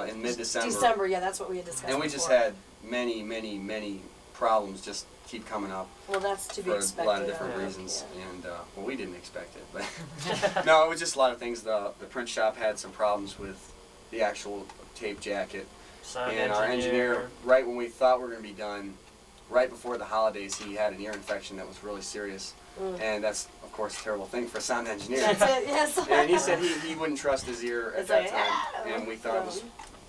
[SPEAKER 3] in mid-December.
[SPEAKER 2] December, yeah, that's what we had discussed.
[SPEAKER 3] And we just
[SPEAKER 2] before.
[SPEAKER 3] had many problems just keep coming up.
[SPEAKER 2] Well, that's to be
[SPEAKER 3] for
[SPEAKER 2] expected.
[SPEAKER 3] a lot of different reasons, and we didn't expect it, but no, it was just a lot of things. The print shop had some problems with the actual tape jacket, and our engineer, right when we thought we were going to be done, right before the holidays, he had an ear infection that was really serious, and that's of course a terrible thing for a sound engineer.
[SPEAKER 2] That's it, yes.
[SPEAKER 3] And he said he wouldn't trust his ear at
[SPEAKER 2] It's
[SPEAKER 3] that
[SPEAKER 2] like,
[SPEAKER 3] time, and we thought it was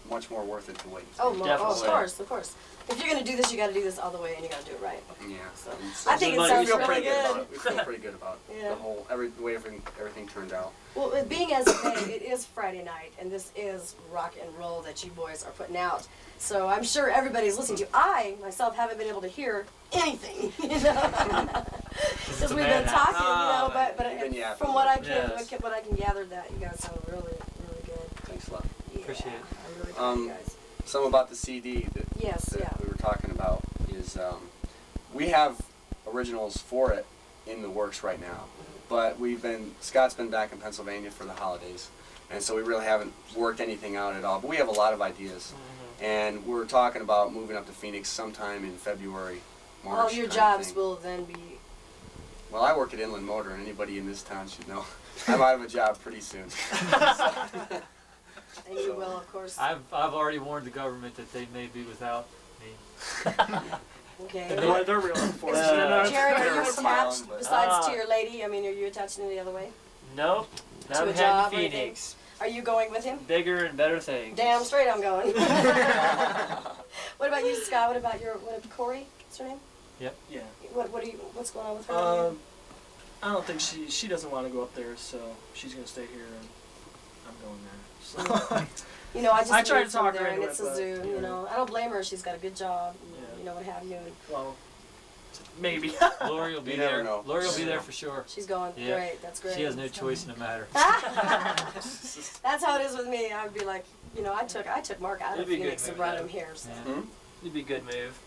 [SPEAKER 3] much more worth it to wait.
[SPEAKER 2] Oh, of course. If you're going to do this, you got to do this all the way, and you got to do it right.
[SPEAKER 3] Yeah.
[SPEAKER 2] So,
[SPEAKER 3] So
[SPEAKER 2] I think it sounds really
[SPEAKER 3] pretty
[SPEAKER 2] good.
[SPEAKER 3] about it. We feel pretty good about the way everything turned out.
[SPEAKER 2] Well, it being as a day, it is Friday night, and this is rock and roll that you boys are putting out. So I'm sure everybody's listening to. I myself haven't been able to hear anything, because we've been talking, but from what I can gather, that you guys sound really good.
[SPEAKER 3] Thanks a lot.
[SPEAKER 2] Yeah,
[SPEAKER 6] Appreciate it.
[SPEAKER 2] I really appreciate you guys.
[SPEAKER 3] Some about the CD that we were talking about is we have originals for it in the works right now, but Scott's been back in Pennsylvania for the holidays, and so we really haven't worked anything out at all. But we have a lot of ideas, and we're talking about moving up to Phoenix sometime in February, March.
[SPEAKER 2] All your jobs will then be.
[SPEAKER 3] Well, I work at Inland Motor, and anybody in this town should know I'm out of a job pretty soon.
[SPEAKER 2] And you will, of course.
[SPEAKER 9] I've already warned the government that they may be without me.
[SPEAKER 2] Okay.
[SPEAKER 4] They're real unfortunate.
[SPEAKER 2] Jerry, are you
[SPEAKER 3] smiling,
[SPEAKER 2] attached,
[SPEAKER 3] but-
[SPEAKER 2] besides to your lady? Are you attached in any other way?
[SPEAKER 6] Nope.
[SPEAKER 2] To
[SPEAKER 6] I'm
[SPEAKER 2] a
[SPEAKER 6] heading
[SPEAKER 2] job
[SPEAKER 6] to
[SPEAKER 2] or anything?
[SPEAKER 6] Phoenix.
[SPEAKER 2] Are you going with him?
[SPEAKER 6] Bigger and better things.
[SPEAKER 2] Damn straight I'm going. What about you, Scott? What about Corey? What's her name?
[SPEAKER 6] Yep.
[SPEAKER 4] Yeah.
[SPEAKER 2] What's going on with her?
[SPEAKER 4] I don't think she doesn't want to go up there, so she's gonna stay here, and I'm going there. So.
[SPEAKER 2] I just
[SPEAKER 4] tried
[SPEAKER 2] moved
[SPEAKER 4] to talk
[SPEAKER 2] from
[SPEAKER 4] her
[SPEAKER 2] there, and
[SPEAKER 4] into
[SPEAKER 2] it's
[SPEAKER 4] it,
[SPEAKER 2] a zoo.
[SPEAKER 4] but,
[SPEAKER 2] I don't blame her. She's got a good job, what have you.
[SPEAKER 4] Well,
[SPEAKER 8] Maybe.
[SPEAKER 9] Lori will be
[SPEAKER 3] You never
[SPEAKER 9] there.
[SPEAKER 3] know.
[SPEAKER 9] Lori will be there for sure.
[SPEAKER 2] She's going.
[SPEAKER 9] Yeah.
[SPEAKER 2] Great. That's great.
[SPEAKER 9] She has no choice in the matter.
[SPEAKER 2] That's how it is with me. I'd be like, you know, I took Mark out of
[SPEAKER 9] It'd be
[SPEAKER 2] Phoenix
[SPEAKER 9] good
[SPEAKER 2] and
[SPEAKER 9] move,
[SPEAKER 2] brought
[SPEAKER 9] yeah.
[SPEAKER 2] him here. So.
[SPEAKER 9] Yeah. It'd be a good move.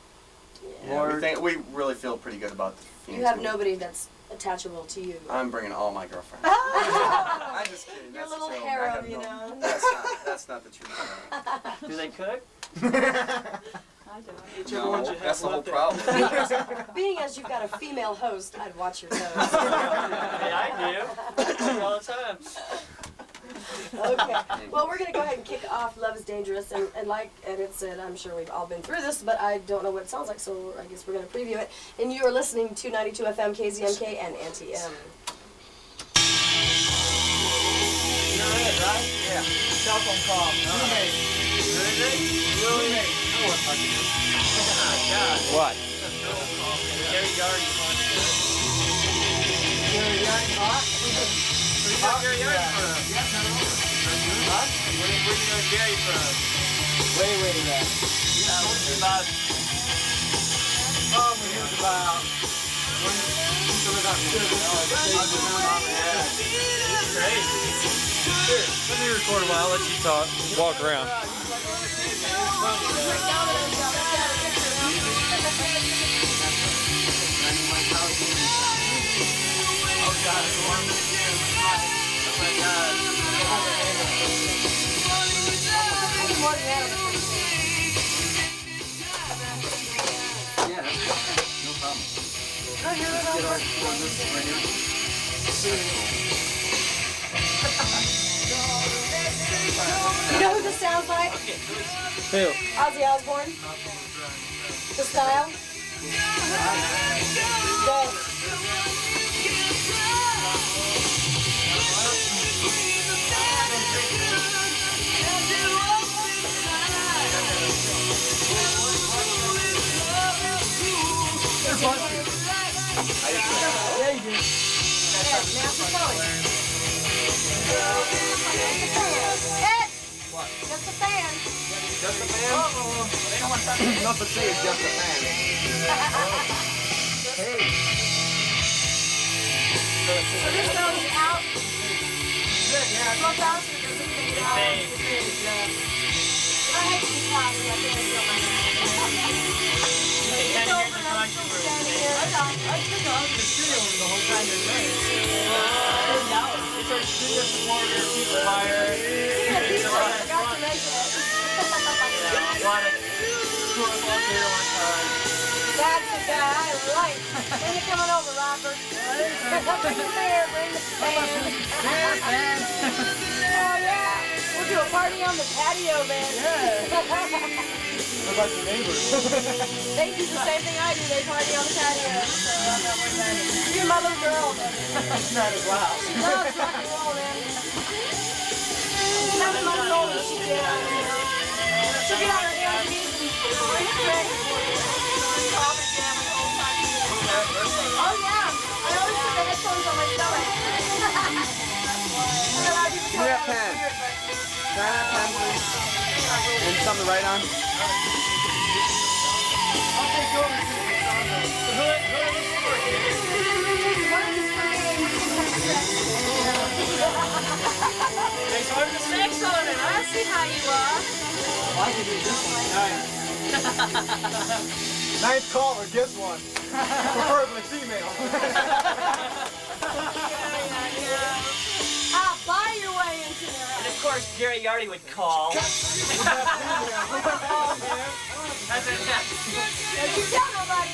[SPEAKER 2] Yeah.
[SPEAKER 3] We really feel pretty good about the Phoenix
[SPEAKER 2] You have
[SPEAKER 3] move.
[SPEAKER 2] nobody that's attachable to you.
[SPEAKER 3] I'm bringing all my girlfriends. I'm just kidding.
[SPEAKER 2] Your
[SPEAKER 3] That's
[SPEAKER 2] little
[SPEAKER 3] a joke.
[SPEAKER 2] harem,
[SPEAKER 3] I
[SPEAKER 2] you
[SPEAKER 3] have
[SPEAKER 2] know.
[SPEAKER 3] That's not the truth.
[SPEAKER 8] Do they cook?
[SPEAKER 3] No, that's the whole problem.
[SPEAKER 2] Being as you've got a female host, I'd watch your toes.
[SPEAKER 8] Hey, I do. All the time.
[SPEAKER 2] Okay. Well, we're going to go ahead and kick off Love is Dangerous. And like Ed said, I'm sure we've all been through this, but I don't know what it sounds like, so I guess we're going to preview it. And you are listening to 92 FM, KZMK, and NTM.
[SPEAKER 6] You're in, right? Yeah. Cell phone call. Roommate.
[SPEAKER 8] Really? I want to talk to you. Oh,
[SPEAKER 6] What?
[SPEAKER 8] Jerry Yard.
[SPEAKER 6] Jerry Yazvac?
[SPEAKER 8] Where you know Jerry Yard from?
[SPEAKER 6] Huh?
[SPEAKER 8] Where do you know Jerry from?
[SPEAKER 6] Way back.
[SPEAKER 8] About
[SPEAKER 6] Oh, we heard about when something got
[SPEAKER 8] crazy. Here, let me record a while. I'll let you talk. Walk around. Oh God, it's warm. Oh my God.
[SPEAKER 3] Yeah, that's no problem. Get our this right here.
[SPEAKER 2] You know who this sounds like?
[SPEAKER 8] Who?
[SPEAKER 2] Ozzy Osbourne. The style.
[SPEAKER 6] Yeah, you do.
[SPEAKER 2] Ed, now keep going. Ed!
[SPEAKER 6] What?
[SPEAKER 2] Just a fan.
[SPEAKER 6] Just a fan? Enough to say it's just a fan. Hey.
[SPEAKER 2] So this goes out. Smoke out.
[SPEAKER 8] Hey.
[SPEAKER 2] I hate to be talking. I can't feel my
[SPEAKER 8] You can't hear the controversy.
[SPEAKER 6] I think I'm in the studio the whole time you're there.
[SPEAKER 8] It's our studio supporter, people hired.
[SPEAKER 2] It's a lot of forgot to mention it.
[SPEAKER 8] A lot of tour up here one time.
[SPEAKER 2] That's the guy I like. When you coming over, Robert? Bring the beer, bring the band. Oh yeah, we'll do a party on the patio, man.
[SPEAKER 7] What about your neighbors?
[SPEAKER 2] They do the same thing I do. They party on the patio. You're my little girl, man.
[SPEAKER 6] Not as loud.
[SPEAKER 2] She loves rock and roll, man. 7 months old and she's down, you know. She'll get on her hands and knees and bring it back. Oh yeah, I always put the headphones on my stomach.
[SPEAKER 1] Give me that pen. Can I have that pen, please? And something to write on?
[SPEAKER 6] I'll take over.
[SPEAKER 8] There's more than sex on it. I see how you are.
[SPEAKER 6] I can do this one.
[SPEAKER 7] Ninth caller gets one. Preferably female.
[SPEAKER 2] Ah, buy your way into
[SPEAKER 8] And
[SPEAKER 2] there.
[SPEAKER 8] of course, Jerry Yardy would call.
[SPEAKER 2] Don't you tell nobody.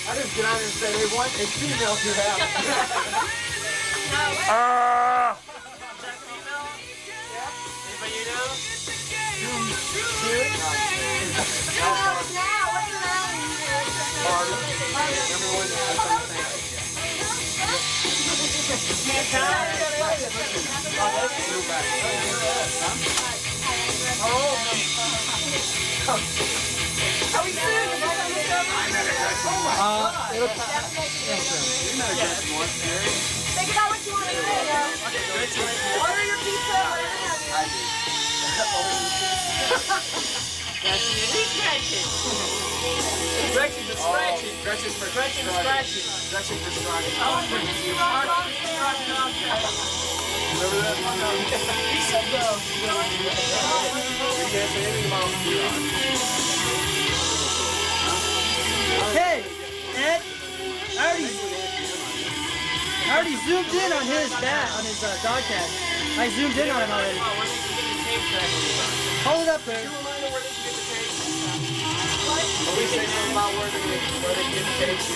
[SPEAKER 7] I just get out there and say they want a female to have.
[SPEAKER 8] Is that female? Yeah. Anybody you know?
[SPEAKER 2] Now, what's around Are we serious? Think about what you want to do. Order your pizza, whatever you have.
[SPEAKER 4] Scratching. Stretching the scratching.
[SPEAKER 3] Stretching for
[SPEAKER 4] Stretching the scratching.
[SPEAKER 3] Stretching for scratching.
[SPEAKER 4] Oh, you rock on scratching on that.
[SPEAKER 3] Remember that?
[SPEAKER 4] He said no.
[SPEAKER 3] We can't say anything about
[SPEAKER 10] Hey, Ed, I already zoomed in on his dog tag. I zoomed in on him already. Hold it up there.
[SPEAKER 3] But we say something about where they can get the tapes.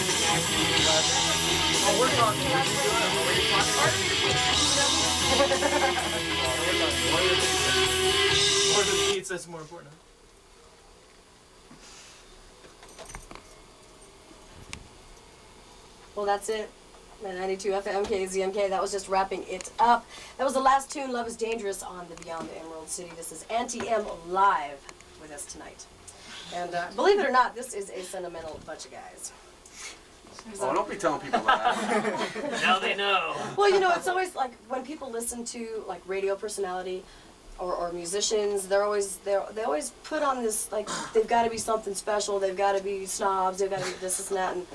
[SPEAKER 3] Oh, we're talking. Were you doing it? Were you talking about it?
[SPEAKER 8] Or the beats, that's more important.
[SPEAKER 2] Well, that's it. 92 FM KZMK. That was just wrapping it up. That was the last tune, Love is Dangerous, on the Beyond the Emerald City. This is Auntie M live with us tonight. And believe it or not, this is a sentimental bunch of guys.
[SPEAKER 3] Oh, don't be telling people that.
[SPEAKER 8] Now they know.
[SPEAKER 2] Well, you know, it's always like when people listen to like radio personality or musicians, they always put on this like they've got to be something special. They've got to be snobs. They've got to be this and that. And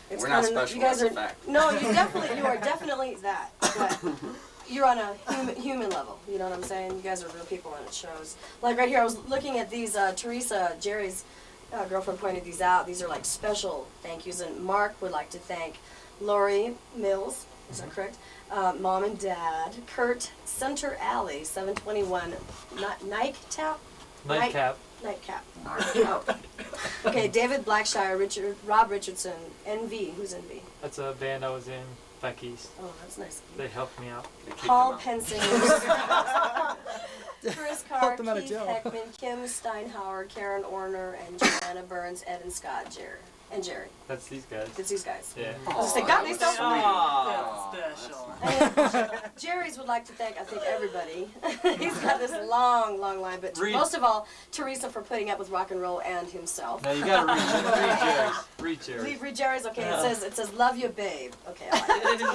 [SPEAKER 2] it's
[SPEAKER 3] We're not
[SPEAKER 2] kinda,
[SPEAKER 3] special,
[SPEAKER 2] you guys
[SPEAKER 3] that's
[SPEAKER 2] are,
[SPEAKER 3] a fact.
[SPEAKER 2] No, you are definitely that. But you're on a human level. You know what I'm saying? You guys are real people, and it shows. Like right here, I was looking at these. Teresa, Jerry's girlfriend, pointed these out. These are like special thank yous, and Mark would like to thank Lori Mills. Is that correct? Mom and Dad, Kurt, Center Alley, 721, Nightcap.
[SPEAKER 9] Nightcap.
[SPEAKER 2] Nightcap. Oh. Okay, David Blackshire, Rob Richardson, NV. Who's NV?
[SPEAKER 9] That's a band I was in back east.
[SPEAKER 2] Oh, that's nice.
[SPEAKER 9] They helped me out.
[SPEAKER 2] Paul Pensinger, Chris Carr,
[SPEAKER 10] Helped them out of
[SPEAKER 2] Keith
[SPEAKER 10] jail.
[SPEAKER 2] Heckman, Kim Steinhauer, Karen Orner, and Joanna Burns, Ed and Scott, Jerre, and Jerry.
[SPEAKER 9] That's these guys.
[SPEAKER 2] It's these guys.
[SPEAKER 9] Yeah.
[SPEAKER 2] Just say, God, they sound
[SPEAKER 3] Oh,
[SPEAKER 8] Special.
[SPEAKER 2] And Jerry's would like to thank, I think, everybody. He's got this long, long line, but most of all, Teresa for putting up with rock and roll and himself.
[SPEAKER 9] Now you gotta read Jerry's. Read Jerry's.
[SPEAKER 2] Read Jerry's, okay, it says, love you, babe. Okay, I like it.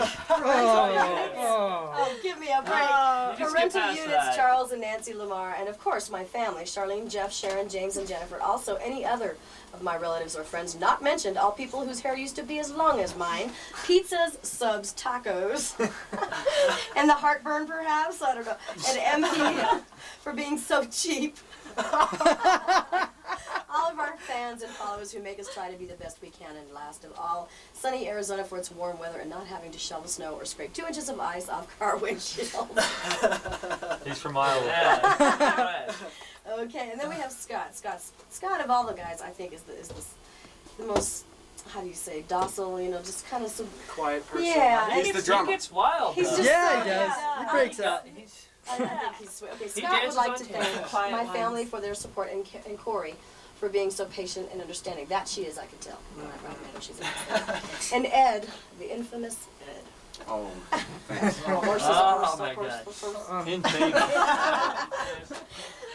[SPEAKER 2] Oh, give me a break.
[SPEAKER 8] You just
[SPEAKER 2] Parental
[SPEAKER 8] get past
[SPEAKER 2] units,
[SPEAKER 8] that.
[SPEAKER 2] Charles and Nancy Lamar, and of course my family, Charlene, Jeff, Sharon, James, and Jennifer. Also, any other of my relatives or friends not mentioned, all people whose hair used to be as long as mine, pizzas, subs, tacos, and the heartburn perhaps, I don't know, and MP for being so cheap. All of our fans and followers who make us try to be the best we can, and last of all, sunny Arizona for its warm weather and not having to shovel snow or scrape 2 inches of ice off car windshields.
[SPEAKER 9] He's from Iowa.
[SPEAKER 2] Okay, and then we have Scott. Scott of all the guys, I think, is the most, how do you say, docile, you know, just kind of
[SPEAKER 8] Quiet person.
[SPEAKER 2] Yeah,
[SPEAKER 3] He's the drummer.
[SPEAKER 9] He gets wild.
[SPEAKER 2] He's
[SPEAKER 9] though.
[SPEAKER 2] just
[SPEAKER 10] Yeah, he
[SPEAKER 2] so-
[SPEAKER 10] does. He breaks out.
[SPEAKER 2] I think he's sweet. Okay,
[SPEAKER 8] He
[SPEAKER 2] Scott would
[SPEAKER 8] dances
[SPEAKER 2] like
[SPEAKER 8] on
[SPEAKER 2] to
[SPEAKER 8] tape.
[SPEAKER 2] thank
[SPEAKER 8] Quiet
[SPEAKER 2] my
[SPEAKER 8] lines.
[SPEAKER 2] family for their support, and Corey for being so patient and understanding. That she is, I could tell. When I met her, she's a and Ed, the infamous Ed.
[SPEAKER 3] Oh, thanks.
[SPEAKER 2] Horses,
[SPEAKER 9] Oh, my God. In favor.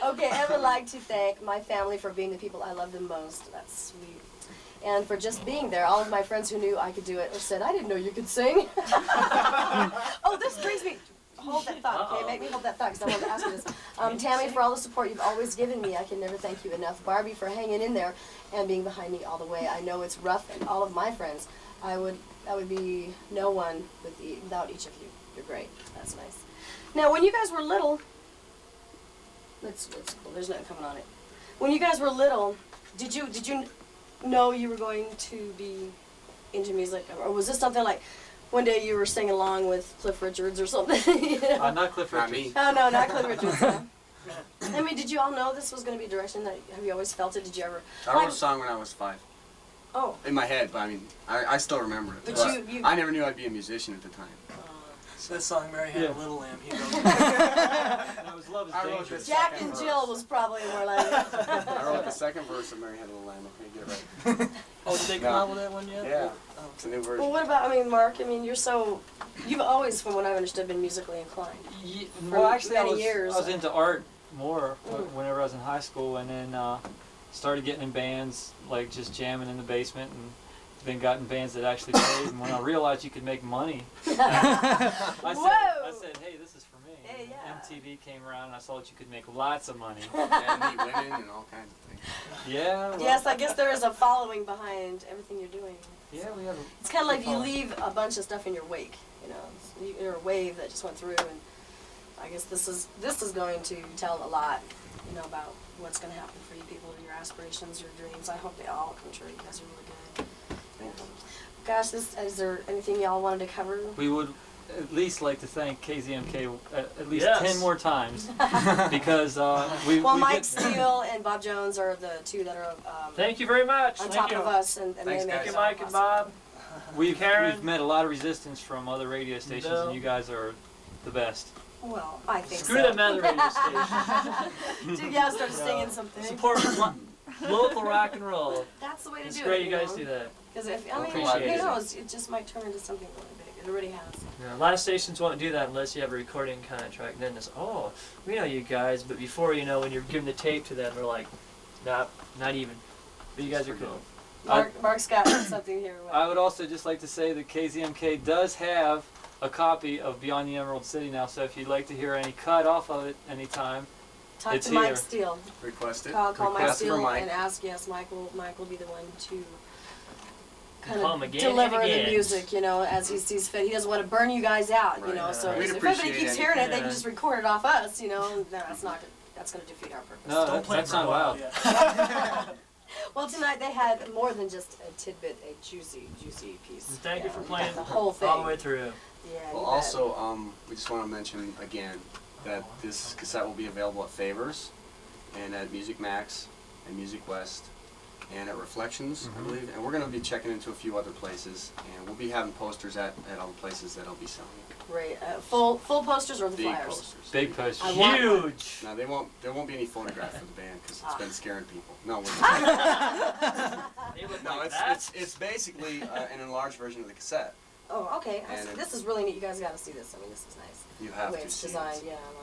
[SPEAKER 2] Okay, I would like to thank my family for being the people I love the most. That's sweet. And for just being there. All of my friends who knew I could do it or said, I didn't know you could sing. Oh, this brings me... Hold that thought, okay? Make me hold that thought, because I wanted to ask you this. Tammy, for all the support you've always given me, I can never thank you enough. Barbie, for hanging in there and being behind me all the way. I know it's rough, and all of my friends, I would be no one without each of you. You're great. That's nice. Now, when you guys were little... there's nothing coming on it. When you guys were little, did you know you were going to be into music, or was this something like one day you were singing along with Cliff Richards or something? You know?
[SPEAKER 9] Not Cliff
[SPEAKER 3] Not
[SPEAKER 9] Richards.
[SPEAKER 3] me.
[SPEAKER 2] Oh no, not Cliff Richards. No. I mean, did you all know this was going to be a direction that? Have you always felt it? Did you ever?
[SPEAKER 3] I wrote a song when I was 5.
[SPEAKER 2] Oh.
[SPEAKER 3] In my head, but I mean, I still remember it.
[SPEAKER 2] But you-
[SPEAKER 3] I never knew I'd be a musician at the time.
[SPEAKER 8] This song, Mary had
[SPEAKER 9] Yeah.
[SPEAKER 8] a little lamb. He goes,
[SPEAKER 9] That was Love is
[SPEAKER 3] I wrote
[SPEAKER 9] Dangerous.
[SPEAKER 3] this
[SPEAKER 2] Jack
[SPEAKER 3] second
[SPEAKER 2] and
[SPEAKER 3] verse.
[SPEAKER 2] Jill was probably more like.
[SPEAKER 3] I wrote the second verse of Mary Had a Little Lamb. Okay, get it right.
[SPEAKER 8] oh, did they come
[SPEAKER 3] No.
[SPEAKER 8] out with that one yet?
[SPEAKER 3] Yeah,
[SPEAKER 8] Oh.
[SPEAKER 3] it's a new version.
[SPEAKER 2] Well, what about? I mean, Mark. I mean, you've always, from what I've understood, been musically inclined.
[SPEAKER 9] Well, actually, I
[SPEAKER 2] many
[SPEAKER 9] was,
[SPEAKER 2] years.
[SPEAKER 9] I was into art more whenever I was in high school, and then started getting in bands, like just jamming in the basement, and then got in bands that actually paid. And when I realized you could make money, I said, hey, this is for me.
[SPEAKER 2] Hey, yeah.
[SPEAKER 9] MTV came around and I saw that you could make lots of money.
[SPEAKER 3] And meet women and all kinds of things.
[SPEAKER 9] Yeah. Well,
[SPEAKER 2] Yes, I guess there is a following behind everything you're doing.
[SPEAKER 9] Yeah, we have.
[SPEAKER 2] It's kind of like you
[SPEAKER 9] following.
[SPEAKER 2] leave a bunch of stuff in your wake, you know. You're a wave that just went through, and I guess this is going to tell a lot, you know, about what's going to happen for you people, your aspirations, your dreams. I hope they all come true. You guys are really good. Gosh, is there anything y'all wanted to cover?
[SPEAKER 9] We would at least like to thank KZMK at least
[SPEAKER 8] Yes.
[SPEAKER 9] 10 more times because we.
[SPEAKER 2] Well,
[SPEAKER 9] we
[SPEAKER 2] Mike
[SPEAKER 9] get-
[SPEAKER 2] Steele and Bob Jones are the two that are
[SPEAKER 8] Thank you very much.
[SPEAKER 2] on
[SPEAKER 8] Thank
[SPEAKER 2] top
[SPEAKER 8] you.
[SPEAKER 2] of us, and
[SPEAKER 3] Thanks,
[SPEAKER 2] they make
[SPEAKER 3] guys.
[SPEAKER 2] it
[SPEAKER 8] Thank you, Mike and Bob.
[SPEAKER 9] We've
[SPEAKER 8] Karen.
[SPEAKER 9] met a lot of resistance from other radio stations,
[SPEAKER 8] No.
[SPEAKER 9] and you guys are the best.
[SPEAKER 2] Well, I think
[SPEAKER 8] Screw
[SPEAKER 2] so.
[SPEAKER 8] them other radio stations.
[SPEAKER 2] Dude, yeah, start singing something.
[SPEAKER 8] Support local rock and roll.
[SPEAKER 2] That's the way to
[SPEAKER 8] It's
[SPEAKER 2] do
[SPEAKER 8] great
[SPEAKER 2] it.
[SPEAKER 8] you guys do that.
[SPEAKER 2] Because if I mean,
[SPEAKER 3] Appreciate
[SPEAKER 2] who
[SPEAKER 3] it.
[SPEAKER 2] knows? It just might turn into something really big. It already has.
[SPEAKER 8] Yeah, a lot of stations won't do that unless you have a recording contract. Then it's, oh, we know you guys, but before you know, when you're giving the tape to them, they're like, nah, not even. But you guys are cool.
[SPEAKER 2] Mark's got something here.
[SPEAKER 9] I would also just like to say that KZMK does have a copy of Beyond the Emerald City now, so if you'd like to hear any cut off of it anytime,
[SPEAKER 2] Talk
[SPEAKER 9] it's
[SPEAKER 2] to Mike
[SPEAKER 9] here.
[SPEAKER 2] Steele.
[SPEAKER 3] Request it.
[SPEAKER 2] Call Mike
[SPEAKER 3] Request for
[SPEAKER 2] Steele
[SPEAKER 3] Mike.
[SPEAKER 2] and ask. Yes, Mike will be the one to kind
[SPEAKER 8] Call him
[SPEAKER 2] of
[SPEAKER 8] again
[SPEAKER 2] deliver
[SPEAKER 8] and
[SPEAKER 2] the
[SPEAKER 8] again.
[SPEAKER 2] music, you know, as he sees fit. He doesn't want to burn you guys out, you
[SPEAKER 3] Right.
[SPEAKER 2] know. So
[SPEAKER 3] We'd
[SPEAKER 2] if everybody
[SPEAKER 3] appreciate
[SPEAKER 2] keeps
[SPEAKER 3] any-
[SPEAKER 2] hearing it, they
[SPEAKER 8] Yeah.
[SPEAKER 2] can just record it off us, you know. No, that's not good. That's going to defeat our purpose.
[SPEAKER 9] No,
[SPEAKER 8] Don't play
[SPEAKER 9] that's
[SPEAKER 8] for a
[SPEAKER 9] not
[SPEAKER 8] while
[SPEAKER 9] wild.
[SPEAKER 8] yet.
[SPEAKER 2] Well, tonight they had more than just a tidbit, a juicy piece.
[SPEAKER 8] And thank you for
[SPEAKER 2] we
[SPEAKER 8] playing
[SPEAKER 2] got the whole thing.
[SPEAKER 8] all the way through.
[SPEAKER 2] Yeah.
[SPEAKER 3] Well,
[SPEAKER 2] you bet.
[SPEAKER 3] also, we just want to mention again that this cassette will be available at Favors and at Music Max and Music West and at Reflections, I believe. And we're going to be checking into a few other places, and we'll be having posters at all the places that I'll be selling.
[SPEAKER 2] Great. Full posters or the
[SPEAKER 3] Big
[SPEAKER 2] flyers?
[SPEAKER 3] posters.
[SPEAKER 9] Big post.
[SPEAKER 2] I want one.
[SPEAKER 8] Huge.
[SPEAKER 3] No, there won't be any photograph for the band because it's been scaring people. No, we're
[SPEAKER 8] They look
[SPEAKER 3] no,
[SPEAKER 8] like
[SPEAKER 3] it's,
[SPEAKER 8] that.
[SPEAKER 3] it's basically an enlarged version of the cassette.
[SPEAKER 2] Oh, okay.
[SPEAKER 3] And
[SPEAKER 2] This is really neat. You guys got to see this. I mean, this is nice.
[SPEAKER 3] You
[SPEAKER 2] The
[SPEAKER 3] have
[SPEAKER 2] way
[SPEAKER 3] to
[SPEAKER 2] it's
[SPEAKER 3] see
[SPEAKER 2] designed.
[SPEAKER 3] it.
[SPEAKER 2] Yeah, I'm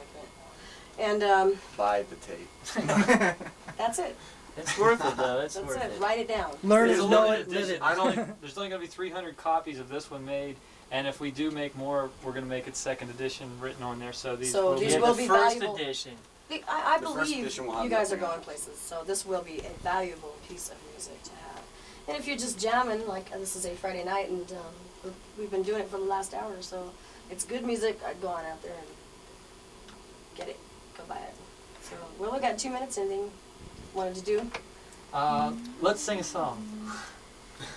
[SPEAKER 2] liking it. And
[SPEAKER 3] Buy the tape.
[SPEAKER 2] that's it.
[SPEAKER 8] It's worth it though. It's
[SPEAKER 2] That's
[SPEAKER 8] worth
[SPEAKER 2] it.
[SPEAKER 8] it.
[SPEAKER 2] Write it down.
[SPEAKER 10] Learn
[SPEAKER 9] There's
[SPEAKER 10] it,
[SPEAKER 9] a
[SPEAKER 10] know
[SPEAKER 9] limited
[SPEAKER 10] it, live
[SPEAKER 9] edition.
[SPEAKER 10] it.
[SPEAKER 9] There's only going to be 300 copies of this one made, and if we do make more, we're going to make it second edition written on there. So these
[SPEAKER 2] So
[SPEAKER 9] will
[SPEAKER 2] these
[SPEAKER 9] be
[SPEAKER 2] will
[SPEAKER 8] the
[SPEAKER 2] be
[SPEAKER 8] first
[SPEAKER 2] valuable.
[SPEAKER 8] edition.
[SPEAKER 2] I
[SPEAKER 3] The first
[SPEAKER 2] believe
[SPEAKER 3] edition will have
[SPEAKER 2] you guys are
[SPEAKER 3] nothing on
[SPEAKER 2] going
[SPEAKER 3] it.
[SPEAKER 2] places, so this will be a valuable piece of music to have. And if you're just jamming, like this is a Friday night, and we've been doing it for the last hour, so it's good music. I'd go on out there and get it, go buy it. So we only got 2 minutes. Anything wanted to do?
[SPEAKER 9] Let's sing a song.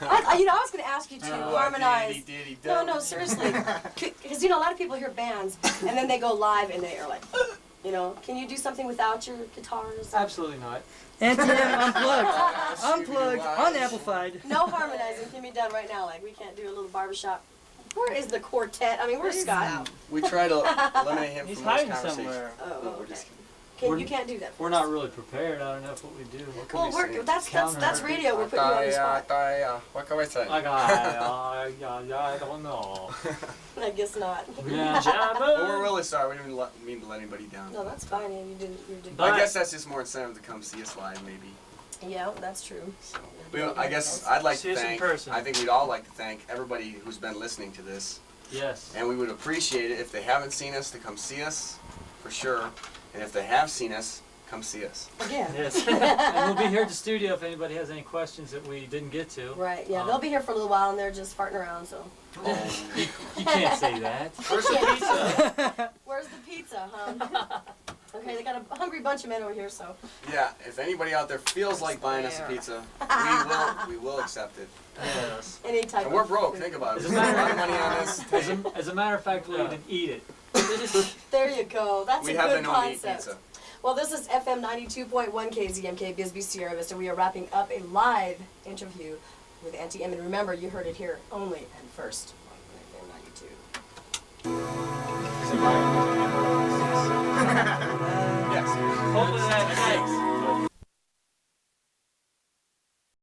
[SPEAKER 2] I was going to ask you to harmonize. No, seriously, because a lot of people hear bands and then they go live and they are like, can you do something without your guitars?
[SPEAKER 9] Absolutely not.
[SPEAKER 10] NTM unplugged. Unplugged, unamplified.
[SPEAKER 2] No harmonizing can be done right now. Like we can't do a little barbershop. Where is the quartet? I mean, where's Scott?
[SPEAKER 3] We try to eliminate him
[SPEAKER 8] He's
[SPEAKER 3] from this
[SPEAKER 8] hiding
[SPEAKER 3] conversation.
[SPEAKER 8] somewhere.
[SPEAKER 2] Oh,
[SPEAKER 3] No, we're
[SPEAKER 2] okay.
[SPEAKER 3] just kidding.
[SPEAKER 2] You can't do that.
[SPEAKER 9] We're not really prepared. I don't know what we do. What can
[SPEAKER 2] Well,
[SPEAKER 9] we sing?
[SPEAKER 2] that's
[SPEAKER 9] Counter.
[SPEAKER 2] radio. We're putting you on the spot.
[SPEAKER 3] What can we say?
[SPEAKER 9] I don't know.
[SPEAKER 2] I guess not.
[SPEAKER 9] Yeah.
[SPEAKER 3] Well, we're really sorry. We didn't mean to let anybody down.
[SPEAKER 2] No, that's fine. You didn't. You did.
[SPEAKER 3] I guess that's just more incentive to come see us live, maybe.
[SPEAKER 2] Yeah, that's true.
[SPEAKER 3] So, I guess I'd like
[SPEAKER 8] See
[SPEAKER 3] to
[SPEAKER 8] us in
[SPEAKER 3] thank.
[SPEAKER 8] person.
[SPEAKER 3] I think we'd all like to thank everybody who's been listening to this,
[SPEAKER 9] Yes.
[SPEAKER 3] and we would appreciate it if they haven't seen us to come see us, for sure. And if they have seen us, come see us.
[SPEAKER 2] Again.
[SPEAKER 9] Yes. And we'll be here at the studio if anybody has any questions that we didn't get to.
[SPEAKER 2] Right. Yeah, they'll be here for a little while and they're just farting around. So.
[SPEAKER 9] You can't say that.
[SPEAKER 8] Where's the pizza?
[SPEAKER 2] Where's the pizza, huh? Okay, they got a hungry bunch of men over here, so.
[SPEAKER 3] Yeah, if anybody out there feels like buying us a pizza, we will accept it.
[SPEAKER 8] Yes.
[SPEAKER 2] Any type
[SPEAKER 3] And we're
[SPEAKER 2] of
[SPEAKER 3] broke.
[SPEAKER 2] food.
[SPEAKER 3] Think about it.
[SPEAKER 9] As
[SPEAKER 3] We
[SPEAKER 9] a
[SPEAKER 3] spend a
[SPEAKER 9] matter
[SPEAKER 3] lot of money on this.
[SPEAKER 9] As a matter of fact, we'll even eat it.
[SPEAKER 2] There you go. That's
[SPEAKER 3] We
[SPEAKER 2] a
[SPEAKER 3] have
[SPEAKER 2] good
[SPEAKER 3] been known to eat
[SPEAKER 2] concept.
[SPEAKER 3] pizza.
[SPEAKER 2] Well, this is FM 92.1 KZMK Bisbee Sierra Vista. We are wrapping up a live interview with Auntie Em. And remember, you heard it here only and first on FM 92.